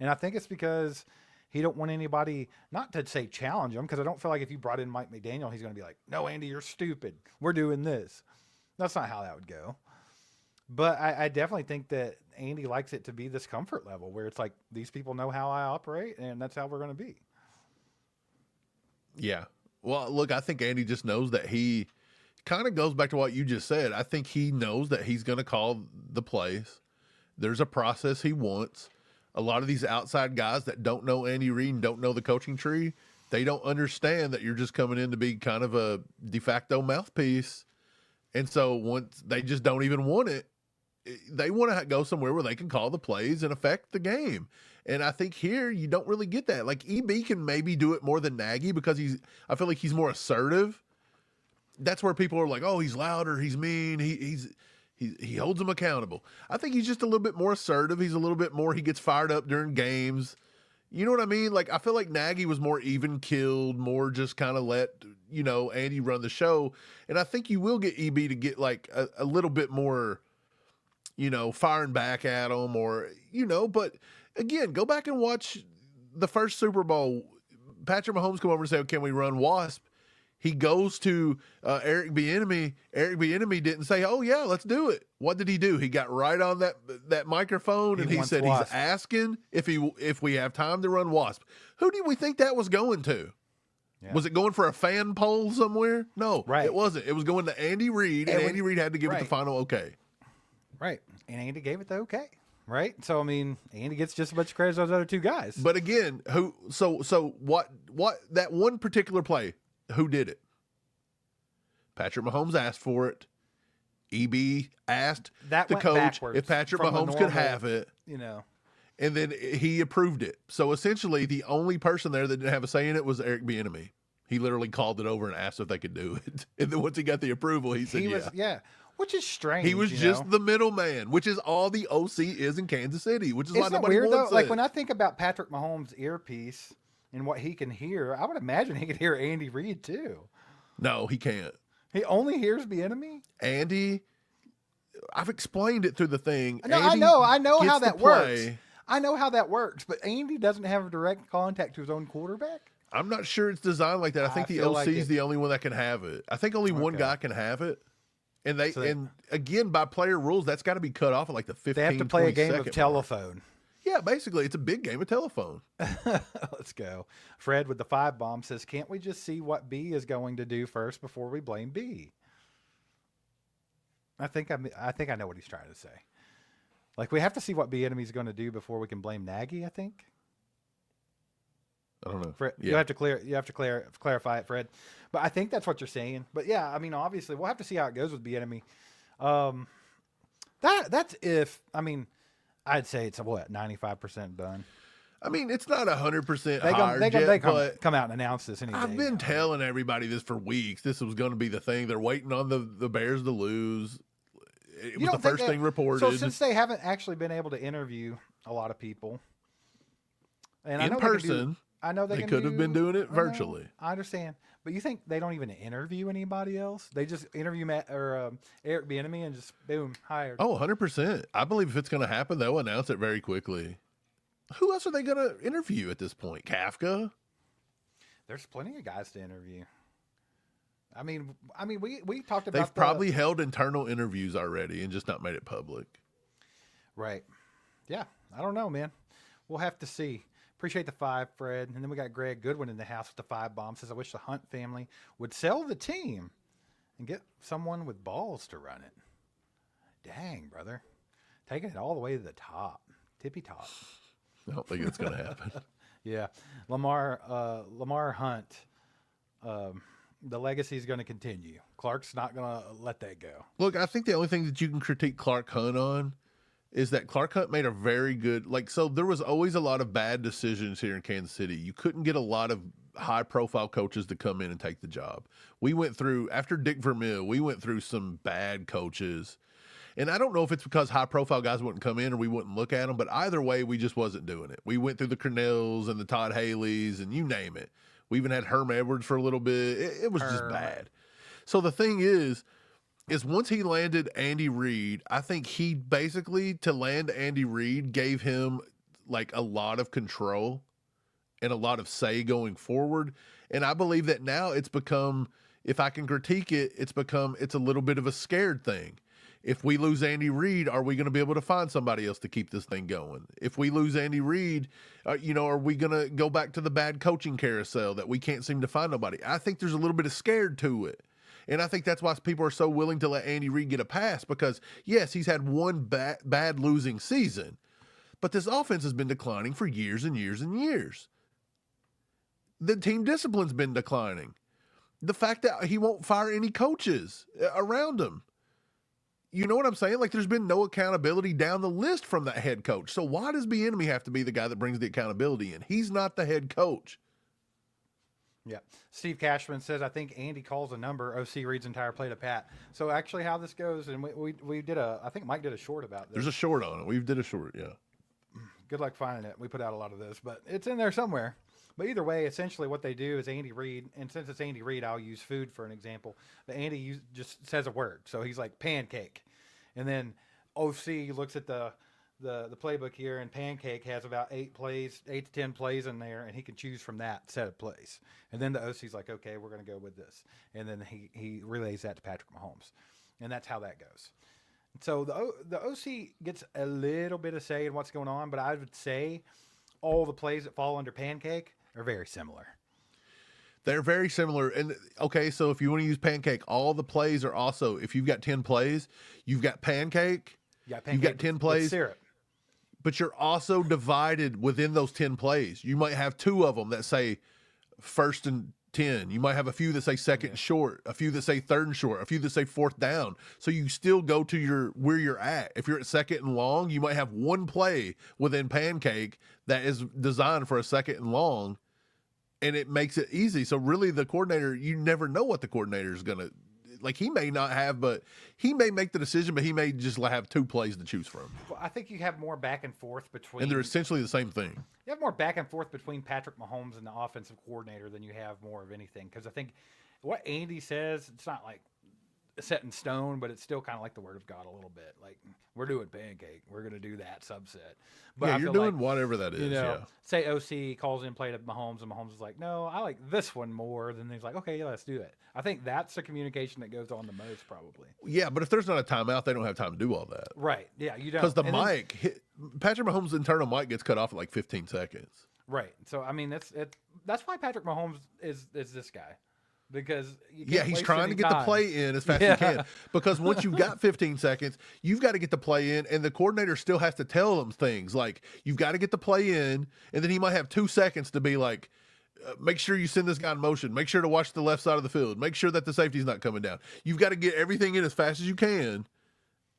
and I think it's because he don't want anybody not to say challenge him because I don't feel like if you brought in Mike McDaniel, he's going to be like, "No, Andy, you're stupid. We're doing this." That's not how that would go. But I definitely think that Andy likes it to be this comfort level where it's like these people know how I operate, and that's how we're going to be. Yeah. Well, look, I think Andy just knows that he kind of goes back to what you just said. I think he knows that he's going to call the plays. There's a process he wants. A lot of these outside guys that don't know Andy Reid and don't know the coaching tree, they don't understand that you're just coming in to be kind of a de facto mouthpiece. And so once they just don't even want it, they want to go somewhere where they can call the plays and affect the game. And I think here you don't really get that. Like EB can maybe do it more than Nagy because I feel like he's more assertive. That's where people are like, oh, he's louder, he's mean, he holds them accountable. I think he's just a little bit more assertive. He's a little bit more, he gets fired up during games. You know what I mean? Like, I feel like Nagy was more even killed, more just kind of let, Andy run the show. And I think you will get EB to get like a little bit more, firing back at him or, but again, go back and watch the first Super Bowl. Patrick Mahomes come over and say, oh, can we run Wasp? He goes to Eric Bieniemy. Eric Bieniemy didn't say, "Oh yeah, let's do it." What did he do? He got right on that microphone and he wants said Wasp. he's asking if we have time to run Wasp. Who do we think that was going to? Yeah. Was it going for a fan poll somewhere? No, Right. it wasn't. It was going to Andy Reid, and Andy Reid had to give it the right. final okay. Right. And Andy gave it the okay. Right. So, I mean, Andy gets just as much credit as those other two guys. But again, what that one particular play, who did it? Patrick Mahomes asked for it. EB asked That the went coach backwards if Patrick from a Mahomes could normal- have it, and then he approved it. So essentially, the only person there that didn't have a say in it was Eric Bieniemy. He literally called it over and asked if they could do it. And then once he got the approval, he said, Which is strange. He was just the middleman, which is all the OC is in Kansas City, which is why Isn't that nobody weird, wants though? Like, it. when I think about Patrick Mahomes' earpiece and what he can hear, I would imagine he could hear Andy Reid, too. No, he can't. He only hears Bieniemy? Andy I've explained it through the thing. No, Andy I know gets how to that play. works. I know how that works, but Andy doesn't have direct contact to his own quarterback. I'm not sure it's designed like that. I think the feel OC like is it- the only one that can have it. I think only one Okay. guy can have it. And So they- and again, by player rules, that's got to be cut off at like the 15, They have to play a game 22nd of mark. telephone. Yeah, basically, it's a big game of telephone. Let's go. Fred with the 5 bomb says, "Can't we just see what B is going to do first before we blame B?" I think I know what he's trying to say. Like, we have to see what Bieniemy is going to do before we can blame Nagy. I think. I don't know. Fred, Yeah. you have to clarify it, Fred. But I think that's what you're saying. But yeah, I mean, obviously, we'll have to see how it goes with Bieniemy. That's if I'd say it's 95% done. I mean, it's not 100% They hard yet, but come out and announce this any I've day been now. telling everybody this for weeks. This was going to be the thing. They're waiting on the Bears to lose. It You was don't the think first that- thing reported. So since they haven't actually been able to interview a lot of people, and I In know they can person, I know they can could have been doing it I know, virtually. I understand, but you think they don't even interview anybody else? They just interview Eric Bieniemy and just boom, hired. Oh, 100%. I believe if it's going to happen, they'll announce it very quickly. Who else are they going to interview at this point? Kafka? There's plenty of guys to interview. I mean, we talked about They've probably held internal interviews already and just not made it public. right. Yeah, I don't know, man. We'll have to see. Appreciate the 5, Fred. And then we got Greg Goodwin in the house with the 5 bomb. Says, "I wish the Hunt family would sell the team and get someone with balls to run it." Dang, brother. Taking it all the way to the top. Tippy top. I don't think it's going to happen. Yeah. Lamar Hunt, the legacy is going to continue. Clark's not going to let that go. Look, I think the only thing that you can critique Clark Hunt on is that Clark Hunt made a very good, so there was always a lot of bad decisions here in Kansas City. You couldn't get a lot of high profile coaches to come in and take the job. We went through, after Dick Vermeil, we went through some bad coaches. And I don't know if it's because high profile guys wouldn't come in or we wouldn't look at them, but either way, we just wasn't doing it. We went through the Cornells and the Todd Haley's and you name it. We even had Herm Edwards for a little bit. It was just bad. So the thing is once he landed Andy Reid, I think he basically, to land Andy Reid, gave him like a lot of control and a lot of say going forward. And I believe that now it's become, if I can critique it, it's a little bit of a scared thing. If we lose Andy Reid, are we going to be able to find somebody else to keep this thing going? If we lose Andy Reid, are we going to go back to the bad coaching carousel that we can't seem to find nobody? I think there's a little bit of scared to it. And I think that's why people are so willing to let Andy Reid get a pass because, yes, he's had one bad losing season, but this offense has been declining for years and years and years. The team discipline's been declining. The fact that he won't fire any coaches around him. You know what I'm saying? Like, there's been no accountability down the list from that head coach. So why does Bieniemy have to be the guy that brings the accountability in? He's not the head coach. Yeah. Steve Cashman says, "I think Andy calls a number. OC reads entire play to Pat." So actually how this goes, and we did I think Mike did a short about this. There's a short on it. We did a short, yeah. Good luck finding it. We put out a lot of this, but it's in there somewhere. But either way, essentially what they do is Andy Reid, and since it's Andy Reid, I'll use food for an example. But Andy just says a word. So he's like pancake. And then OC looks at the playbook here, and pancake has about 8 to 10 plays in there, and he can choose from that set of plays. And then the OC's like, okay, we're going to go with this. And then he relays that to Patrick Mahomes. And that's how that goes. So the OC gets a little bit of say in what's going on, but I would say all the plays that fall under pancake are very similar. They're very similar. And okay, so if you want to use pancake, all the plays are also, if you've got 10 plays, you've got pancake, you've got 10 plays, with syrup. but you're also divided within those 10 plays. You might have 2 of them that say first and 10. You might have a few that say second and short, a few that say third and short, a few that say fourth down. So you still go to where you're at. If you're at second and long, you might have one play within pancake that is designed for a second and long, and it makes it easy. So really the coordinator, you never know what the coordinator is going to, like, he may not have, but he may make the decision, but he may just have 2 plays to choose from. Well, I think you have more back and forth between. And they're essentially the same thing. You have more back and forth between Patrick Mahomes and the offensive coordinator than you have more of anything. Because I think what Andy says, it's not like set in stone, but it's still kind of like the word of God a little bit. Like, we're doing pancake, we're going to do that subset. But yeah, I you're feel doing like, whatever that is. you know, Yeah. say OC calls in play to Mahomes, and Mahomes is like, no, I like this one more. Then he's like, okay, yeah, let's do that. I think that's the communication that goes on the most, probably. Yeah, but if there's not a timeout, they don't have time to do all that. Right. Yeah, you don't. Because the And then- mic, Patrick Mahomes' internal mic gets cut off at like 15 seconds. Right. So I mean, that's why Patrick Mahomes is this guy, because you can't Yeah, he's waste trying any to get the time. play in as fast as he can. Because once you've got 15 seconds, you've got to get the play in, and the coordinator still has to tell them things like, you've got to get the play in, and then he might have 2 seconds to be like, make sure you send this guy in motion. Make sure to watch the left side of the field. Make sure that the safety's not coming down. You've got to get everything in as fast as you can.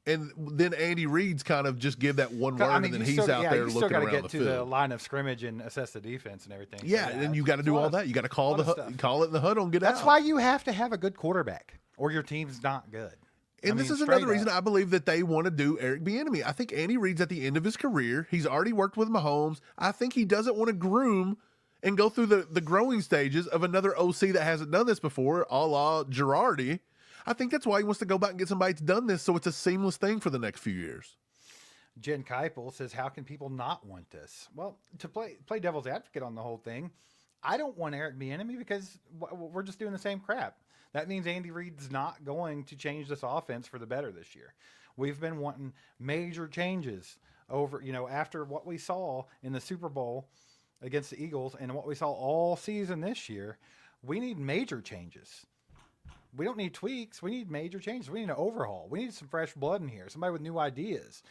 And then Andy Reid's kind of just give that one word, I mean, and then you he's still, out yeah, there you still looking gotta around get the to field. the line of scrimmage and assess the defense and everything. So, Yeah, and then you got to it's do a lot all of- that. You got to call lot of stuff. call it in the huddle and get out. That's why you have to have a good quarterback, or your team's not good. And I this mean, is another straight reason up. I believe that they want to do Eric Bieniemy. I think Andy Reid's at the end of his career. He's already worked with Mahomes. I think he doesn't want to groom and go through the growing stages of another OC that hasn't done this before, a la Girardi. I think that's why he wants to go back and get somebody that's done this, so it's a seamless thing for the next few years. Jen Keipel says, how can people not want this? Well, to play devil's advocate on the whole thing, I don't want Eric Bieniemy because we're just doing the same crap. That means Andy Reid's not going to change this offense for the better this year. We've been wanting major changes over, after what we saw in the Super Bowl against the Eagles and what we saw all season this year. We need major changes. We don't need tweaks. We need major changes. We need an overhaul. We need some fresh blood in here, somebody with new ideas.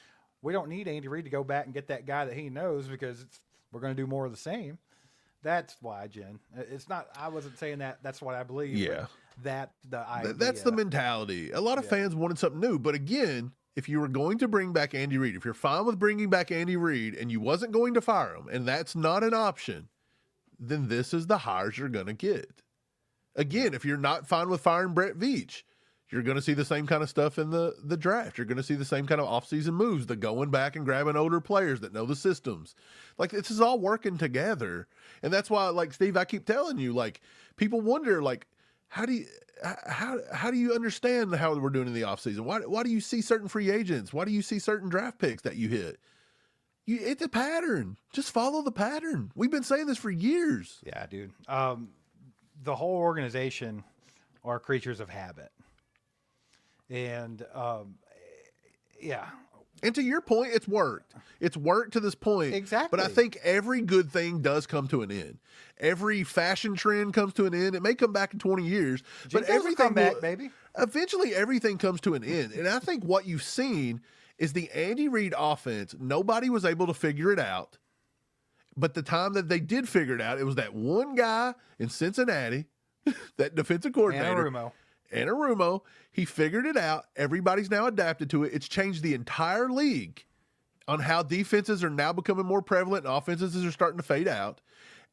We don't need Andy Reid to go back and get that guy that he knows because we're going to do more of the same. That's why, Jen. It's not. I wasn't saying that. That's what I believe. Yeah. That the idea. That's the mentality. A lot of fans wanted something new, but again, if you were going to bring back Andy Reid, if you're fine with bringing back Andy Reid and you wasn't going to fire him, and that's not an option, then this is the hires you're going to get. Again, if you're not fine with firing Brett Veach, you're going to see the same kind of stuff in the draft. You're going to see the same kind of offseason moves, the going back and grabbing older players that know the systems. Like, this is all working together. And that's why, like, Steve, I keep telling you, like, people wonder, like, how do you understand how we're doing in the offseason? Why do you see certain free agents? Why do you see certain draft picks that you hit? It's a pattern. Just follow the pattern. We've been saying this for years. Yeah, dude. The whole organization are creatures of habit. And, yeah. And to your point, it's worked. It's worked to this point. Exactly. But I think every good thing does come to an end. Every fashion trend comes to an end. It may come back in 20 years, but Jingles will everything come back, baby. Eventually, everything comes to an end. And I think what you've seen is the Andy Reid offense. Nobody was able to figure it out. But the time that they did figure it out, it was that one guy in Cincinnati, that defensive coordinator. Anarumo, he figured it out. Everybody's now adapted to it. It's changed the entire league on how defenses are now becoming more prevalent and offenses are starting to fade out.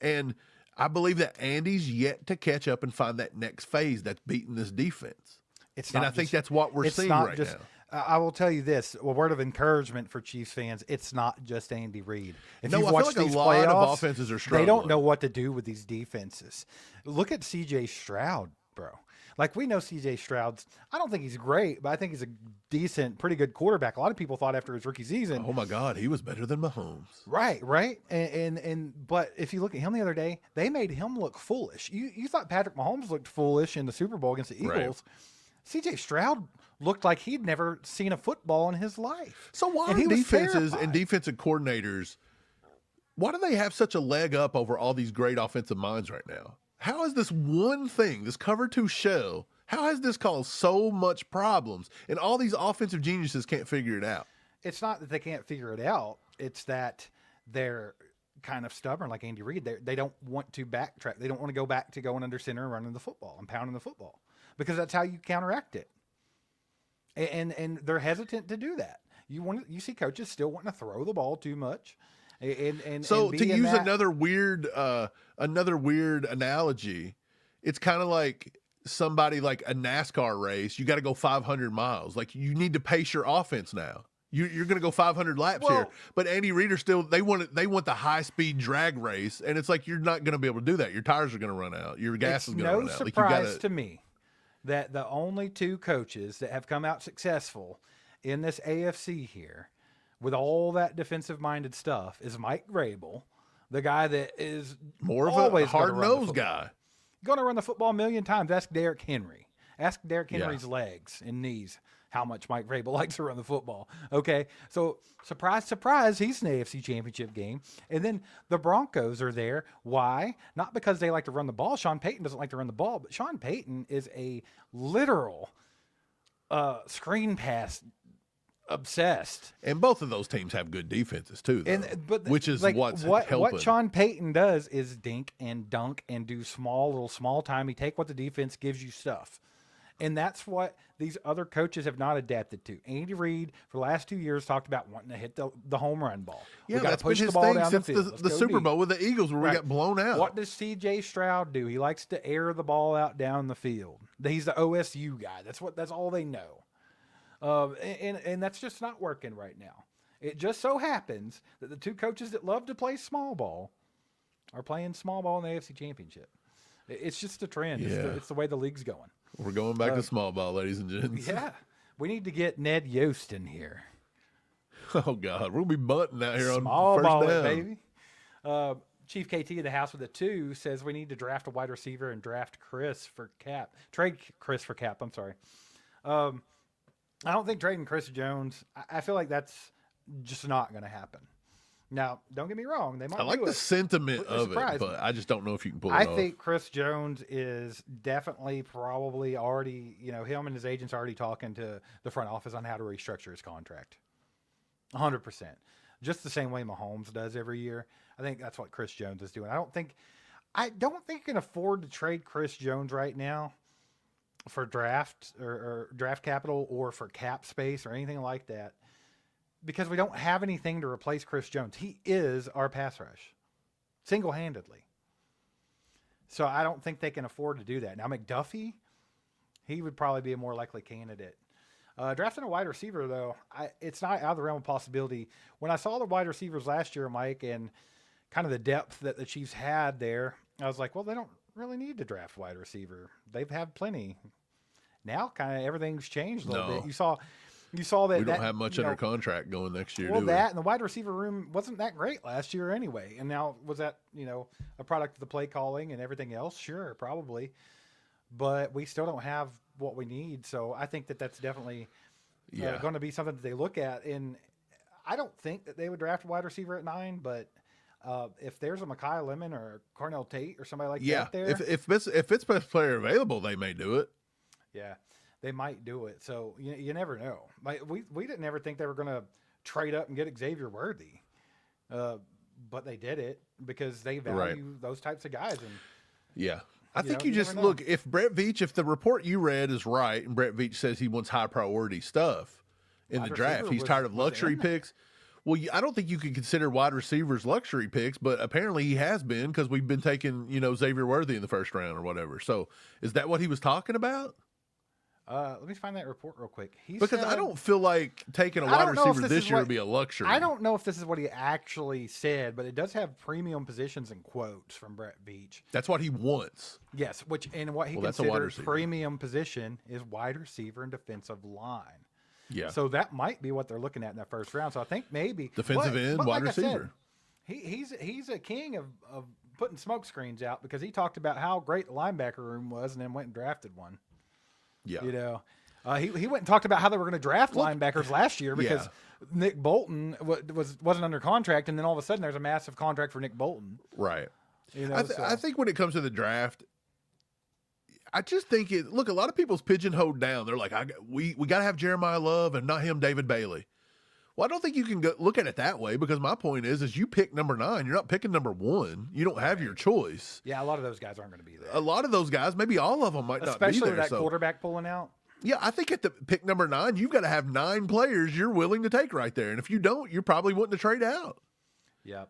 And I believe that Andy's yet to catch up and find that next phase that's beating this defense. I think that's what we're seeing right now. I will tell you this, a word of encouragement for Chiefs fans. It's not just Andy Reid. If No, you've I feel watched like a these lot of playoffs, offenses are they struggling. don't know what to do with these defenses. Look at C.J. Stroud, bro. Like, we know C.J. Stroud's, I don't think he's great, but I think he's a decent, pretty good quarterback. A lot of people thought after his rookie season. Oh my God, he was better than Mahomes. Right. But if you look at him the other day, they made him look foolish. You thought Patrick Mahomes looked foolish in the Super Bowl against the Eagles. Right. C.J. Stroud looked like he'd never seen a football in his life. So why And are he was defenses terrified. and defensive coordinators, why do they have such a leg up over all these great offensive minds right now? How is this one thing, this cover two shell, how has this caused so much problems and all these offensive geniuses can't figure it out? It's not that they can't figure it out. It's that they're kind of stubborn, like Andy Reid. They don't want to backtrack. They don't want to go back to going under center and running the football and pounding the football, because that's how you counteract it. And they're hesitant to do that. You see coaches still wanting to throw the ball too much. So and to be in use that- another weird analogy, it's kind of like somebody like a NASCAR race. You got to go 500 miles. Like, you need to pace your offense now. You're going to go 500 laps here, but Andy Reid are still, they want the high speed drag race, and it's like, you're not going to be able to do that. Your tires are going to run out. Your gas is going to run out. It's no surprise to me that the only two coaches that have come out successful in this AFC here with all that defensive-minded stuff is Mike Vrabel, the guy that is More of a always gonna run the hard-nosed football. guy. Going to run the football a million times. Ask Derrick Henry. Ask Derrick Yeah. Henry's legs and knees how much Mike Vrabel likes to run the football. Okay, so surprise, surprise, he's in the AFC Championship game. And then the Broncos are there. Why? Not because they like to run the ball. Sean Payton doesn't like to run the ball, but Sean Payton is a literal screen pass obsessed. And both of those teams have good defenses too, though, which is like, what's what helping. Sean Payton does is dink and dunk and do small timey. Take what the defense gives you stuff. And that's what these other coaches have not adapted to. Andy Reid, for the last 2 years, talked about wanting to hit the home run ball. Yeah, we got that's to push been the his ball thing down since the field. Let's the go Super deep. Bowl with the Eagles where we Right. got blown out. What does C.J. Stroud do? He likes to air the ball out down the field. He's the OSU guy. That's all they know. And that's just not working right now. It just so happens that the two coaches that love to play small ball are playing small ball in the AFC Championship. It's just a trend. Yeah. It's the way the league's going. We're going back to small ball, ladies and gents. Yeah. We need to get Ned Yost in here. Oh, God. We'll be bunting out here Small on first ball down. it, baby. Chief KT in the house with a 2 says we need to draft a wide receiver and draft Chris for cap. Trade Chris for cap. I'm sorry. I don't think trading Chris Jones. I feel like that's just not going to happen. Now, don't get me wrong. They might I like do the it. sentiment Wouldn't of it, surprise but me. I just don't know if you can pull it I off. think Chris Jones is definitely probably already, him and his agents are already talking to the front office on how to restructure his contract. 100%. Just the same way Mahomes does every year. I think that's what Chris Jones is doing. I don't think you can afford to trade Chris Jones right now for draft or draft capital or for cap space or anything like that, because we don't have anything to replace Chris Jones. He is our pass rush, single-handedly. So I don't think they can afford to do that. Now, McDuffie, he would probably be a more likely candidate. Drafting a wide receiver, though, it's not out of the realm of possibility. When I saw the wide receivers last year, Mike, and kind of the depth that the Chiefs had there, I was like, well, they don't really need to draft wide receiver. They've had plenty. Now, kind of everything's changed a little No. bit. You saw that we don't have much you know, under contract going next year, well, do we? that and the wide receiver room wasn't that great last year anyway. And now, was that, a product of the play calling and everything else? Sure, probably. But we still don't have what we need. So I think that's definitely Yeah. going to be something that they look at. And I don't think that they would draft a wide receiver at 9, but if there's a Mekhi Lemon or a Cornell Tate or somebody like Yeah. that there. If it's best player available, they may do it. Yeah, they might do it. So you never know. Like we didn't ever think they were going to trade up and get Xavier Worthy, but they did it because they value those types of guys. And Yeah. I think you you just never know. look, if the report you read is right, and Brett Veach says he wants high priority stuff in Wide the draft, receiver he's tired of was luxury in. picks. Well, I don't think you can consider wide receivers luxury picks, but apparently he has been, because we've been taking, Xavier Worthy in the first round or whatever. So is that what he was talking about? let me find that report real quick. Because I don't feel like taking a I wide don't know if receiver this this is year what- would be a luxury. I don't know if this is what he actually said, but it does have premium positions in quotes from Brett Veach. That's what he wants. Yes, what he Well, that's a wide considers receiver. premium position is wide receiver and defensive line. Yeah. So that might be what they're looking at in that first round. So I think maybe Defensive end, wide like I said, receiver. he's a king of putting smoke screens out, because he talked about how great the linebacker room was and then went and drafted one. Yeah. He went and talked about how they were going to draft linebackers last year because Nick Bolton wasn't under contract, and then all of a sudden there's a massive contract for Nick Bolton. Right. So- I think when it comes to the draft, I just think a lot of people's pigeonholed down. They're like, we got to have Jeremiah Love and not him, David Bailey. Well, I don't think you can look at it that way, because my point is you pick number 9. You're not picking number 1. You don't have your choice. Yeah, a lot of those guys aren't going to be there. A lot of those guys, maybe all of them, might not be Especially there. with that So, quarterback pulling out. yeah, I think at the pick number 9, you've got to have 9 players you're willing to take right there. And if you don't, you're probably wanting to trade out. Yep.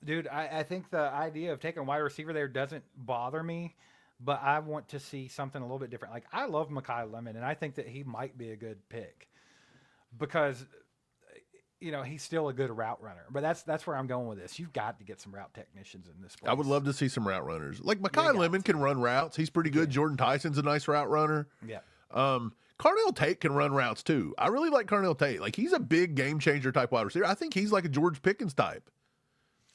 Dude, I think the idea of taking a wide receiver there doesn't bother me, but I want to see something a little bit different. Like, I love Mekhi Lemon, and I think that he might be a good pick, because he's still a good route runner. But that's where I'm going with this. You've got to get some route technicians in this place. I would love to see some route runners. Like Yeah, Mekhi Lemon can run routes. He's pretty good. Yeah. Jordan Tyson's a nice route runner. Yeah. Carnell Tate can run routes too. I really like Carnell Tate. Like he's a big game changer type wide receiver. I think he's like a George Pickens type.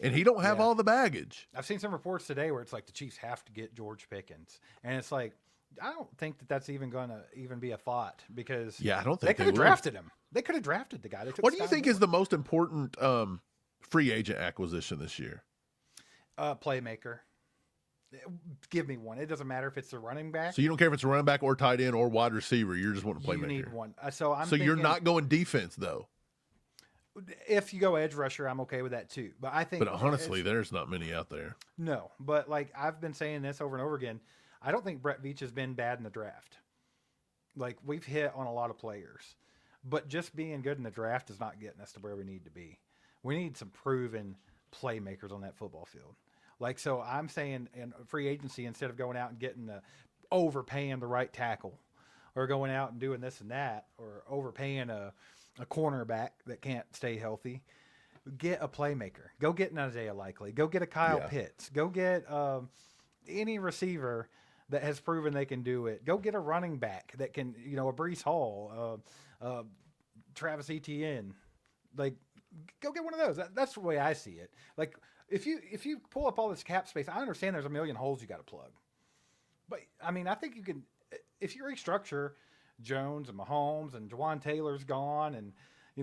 And he don't have Yeah. all the baggage. I've seen some reports today where it's like the Chiefs have to get George Pickens. And it's like, I don't think that's even going to even be a thought because Yeah, I don't they think could they have will. drafted him. They could have drafted the guy. They took What do you Stein think is Moore. the most important free agent acquisition this year? Playmaker? Give me one. It doesn't matter if it's the running back. So you don't care if it's a running back or tight end or wide receiver. You're just wanting a You playmaker. need one. So I'm So you're thinking not going defense though. if you go edge rusher, I'm okay with that too. But I think But honestly, there's not many out there. no. But like I've been saying this over and over again, I don't think Brett Veach has been bad in the draft. Like we've hit on a lot of players, but just being good in the draft is not getting us to where we need to be. We need some proven playmakers on that football field. Like so, I'm saying in free agency instead of going out and getting overpaying the right tackle, or going out and doing this and that, or overpaying a cornerback that can't stay healthy. Get a playmaker. Go get an Isaiah Likely. Go get a Kyle Yeah. Pitts. Go get any receiver that has proven they can do it. Go get a running back that can, a Breece Hall, Travis Etienne. Like, go get one of those. That's the way I see it. Like, if you pull up all this cap space, I understand there's a million holes you got to plug. But, I mean, I think you can, if you restructure Jones and Mahomes and Jawan Taylor's gone and,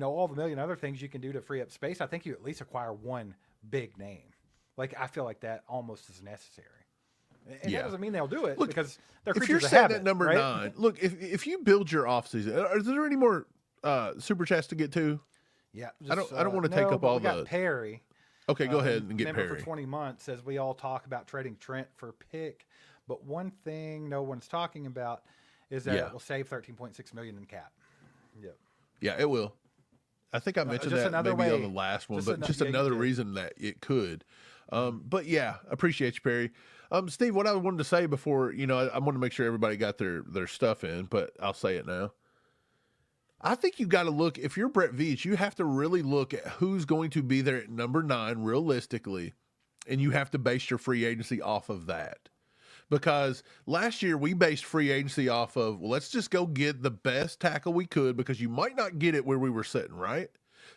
all the million other things you can do to free up space, I think you at least acquire one big name. Like, I feel like that almost is necessary. And Yeah. that doesn't mean they'll do it Look, because they're If you're creatures of setting habit, at number right? 9, look, if you build your offseason, is there any more super chats to get to? Yeah, I don't wanna take up but all we got those. Perry. Okay, go ahead and get member Perry. for 20 months says we all talk about trading Trent for pick, but one thing no one's talking about is that Yeah. it will save 13.6 million in cap. Yep. Yeah, it will. I think I mentioned just that another maybe on way. the last one, Just but ano- just yeah, you another did. reason that it could. But yeah, appreciate you, Perry. Steve, what I wanted to say before, I want to make sure everybody got their stuff in, but I'll say it now. I think you got to look, if you're Brett Veach, you have to really look at who's going to be there at number 9 realistically, and you have to base your free agency off of that. Because last year we based free agency off of, well, let's just go get the best tackle we could because you might not get it where we were sitting, right?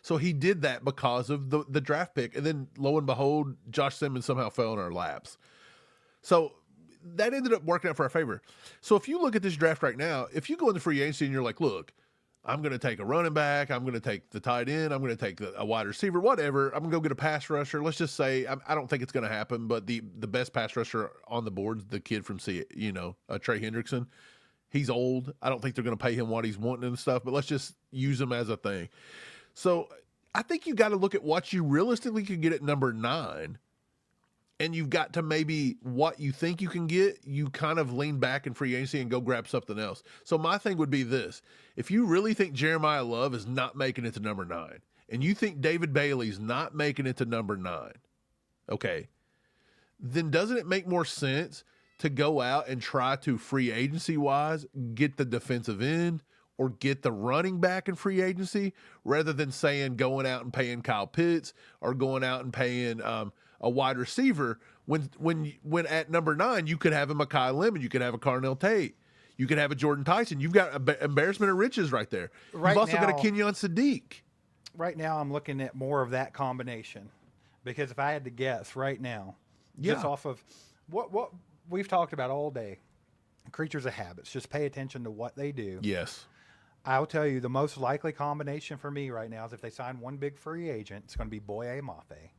So he did that because of the draft pick. And then lo and behold, Josh Simmons somehow fell in our laps. So that ended up working out for our favor. So if you look at this draft right now, if you go into free agency and you're like, look, I'm going to take a running back, I'm going to take the tight end, I'm going to take a wide receiver, whatever. I'm going to go get a pass rusher. Let's just say, I don't think it's going to happen, but the best pass rusher on the board is the kid from Trey Hendrickson. He's old. I don't think they're going to pay him what he's wanting and stuff, but let's just use him as a thing. So I think you got to look at what you realistically could get at number 9. And you've got to maybe what you think you can get, you kind of lean back in free agency and go grab something else. So my thing would be this. If you really think Jeremiah Love is not making it to number 9, and you think David Bailey's not making it to number 9, okay, then doesn't it make more sense to go out and try to free agency-wise get the defensive end or get the running back in free agency rather than saying going out and paying Kyle Pitts or going out and paying a wide receiver when at number 9 you could have a Mekhi Lemon, you could have a Carnell Tate, you could have a Jordan Tyson. You've got embarrassment of riches right there. Right You've also got a now- Kenyon Sadiq. Right now, I'm looking at more of that combination because if I had to guess right now, just Yeah. off of what we've talked about all day, creatures of habits, just pay attention to what they do. Yes. I'll tell you the most likely combination for me right now is if they sign one big free agent, it's going to be Boye Mafe.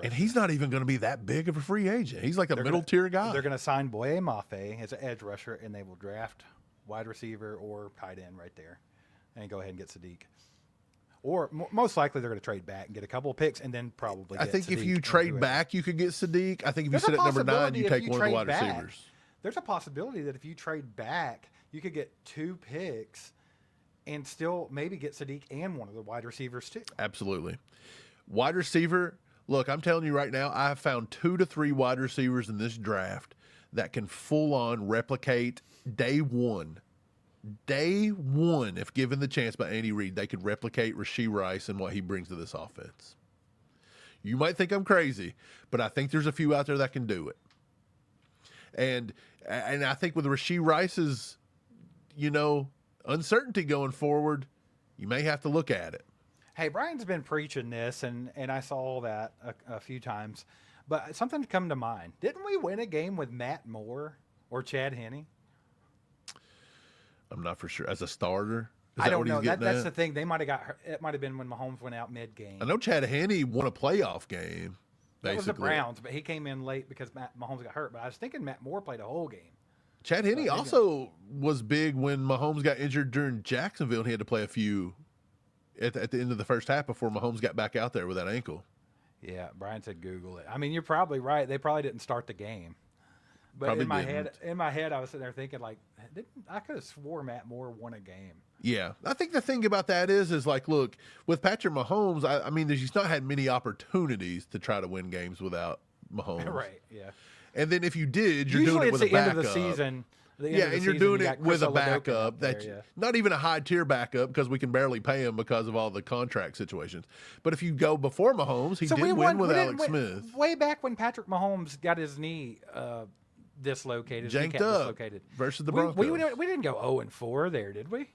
And he's not even going to be that big of a free agent. He's like a middle tier guy. They're going to sign Boye Mafe as an edge rusher, and they will draft wide receiver or tight end right there, and go ahead and get Sadiq. Or most likely they're going to trade back and get a couple of picks, and then probably. I Get think if Sadiq you into trade it. back, you could get Sadiq. I think if There's you a sit at number 9, possibility you if take you one of the trade wide back, receivers. There's a possibility that if you trade back, you could get 2 picks and still maybe get Sadiq and one of the wide receivers too. Absolutely. Wide receiver, look, I'm telling you right now, I have found 2 to 3 wide receivers in this draft that can full on replicate day 1 day one, if given the chance by Andy Reid, they could replicate Rashee Rice and what he brings to this offense. You might think I'm crazy, but I think there's a few out there that can do it. And I think with Rashee Rice's, uncertainty going forward, you may have to look at it. Hey, Brian's been preaching this, and I saw that a few times. But something come to mind. Didn't we win a game with Matt Moore or Chad Henne? I'm not for sure. As a starter? I don't know. That's the thing. They might have got. It might have been when Mahomes went out mid-game. I know Chad Henne won a playoff game. That was the Browns, but he came in late because Mahomes got hurt. But I was thinking Matt Moore played a whole game. Chad Henne also was big when Mahomes got injured during Jacksonville, and he had to play a few at the end of the first half before Mahomes got back out there with that ankle. Yeah, Brian said Google it. I mean, you're probably right. They probably didn't start the game. But Probably in my head, I was sitting there thinking, like, I could have swore Matt Moore won a game. Yeah, I think the thing about that is like, look, with Patrick Mahomes, I mean, he's not had many opportunities to try to win games without Mahomes. Right, yeah. And then if you did, you're Usually doing it with a it's the backup. end of the season. And you're doing it with a Chris backup there, that not even a high tier backup because we can barely pay him because of all the contract situations. But if you go before Mahomes, he did win with Alex Smith. Way back when Patrick Mahomes got his knee dislocated, janked his kneecap up dislocated versus the Broncos. We didn't go 0-4 there, did we?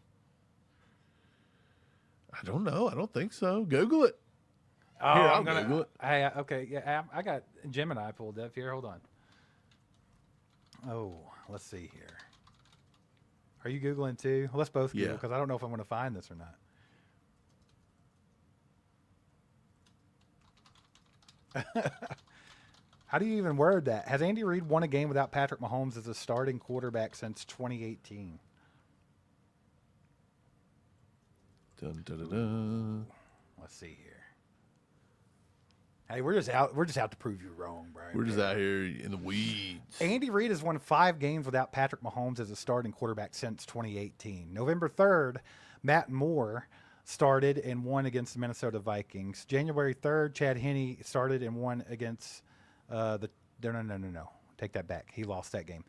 I don't know. I don't think so. Google it. Oh, Here, I'll Google it. Hey, okay, yeah, I got Gemini pulled up here. Hold on. Oh, let's see here. Are you Googling too? Let's both Google because I don't know if I'm going to find this or not. How do you even word that? Has Andy Reid won a game without Patrick Mahomes as a starting quarterback since 2018? Dun, dun, dun, dun. Let's see here. Hey, we're just out to prove you wrong, Brian. We're just out here in the weeds. Andy Reid has won 5 games without Patrick Mahomes as a starting quarterback since 2018. November 3rd, Matt Moore started and won against the Minnesota Vikings. January 3rd, Chad Henne started and won against no. Take that back. He lost that game.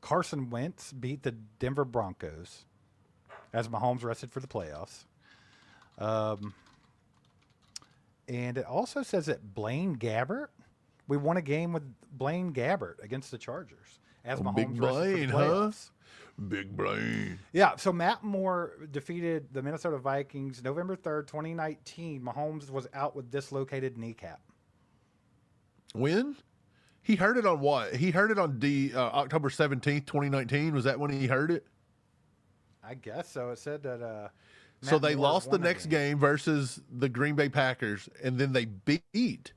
Carson Wentz beat the Denver Broncos as Mahomes rested for the playoffs. And it also says that Blaine Gabbert, we won a game with Blaine Gabbert against the Chargers as Mahomes Big Blaine, rested for the playoffs. Big Blaine. Yeah, so Matt Moore defeated the Minnesota Vikings November 3rd, 2019. Mahomes was out with dislocated kneecap. When? He heard it on what? He heard it on October 17th, 2019. Was that when he heard it? I guess so. It said that so they lost the next game versus the Green Bay Packers, and then they beat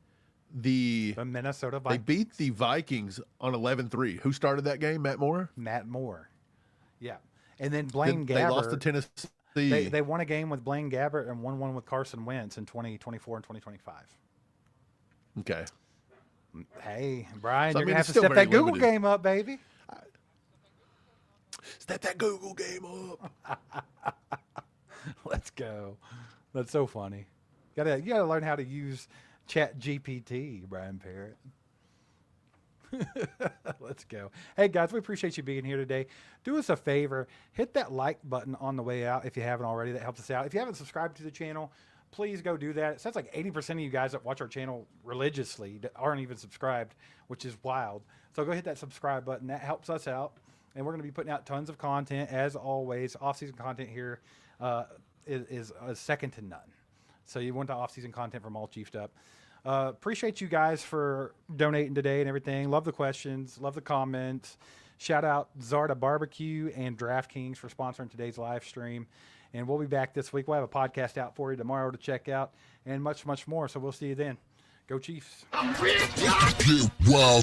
the Minnesota Vikings. They beat the Vikings on 11-3. Who started that game? Matt Moore? Matt Moore. Yeah. And then Blaine Gabbert. They lost to Tennessee. They won a game with Blaine Gabbert and won one with Carson Wentz in 2024 and 2025. Okay. Hey, Brian, So, you're going to have to step that Google game up, baby. Step that Google game up. Let's go. That's so funny. You gotta learn how to use Chat GPT, Brian Parrott. Let's go. Hey guys, we appreciate you being here today. Do us a favor, hit that like button on the way out if you haven't already. That helps us out. If you haven't subscribed to the channel, please go do that. It sounds like 80% of you guys that watch our channel religiously aren't even subscribed, which is wild. So go hit that subscribe button. That helps us out. And we're going to be putting out tons of content, as always. Off-season content here is second to none. So you want the off-season content from All Chiefed Up. Appreciate you guys for donating today and everything. Love the questions. Love the comments. Shout out Zarda Barbecue and DraftKings for sponsoring today's live stream. And we'll be back this week. We'll have a podcast out for you tomorrow to check out and much, much more. So we'll see you then. Go Chiefs. Wow.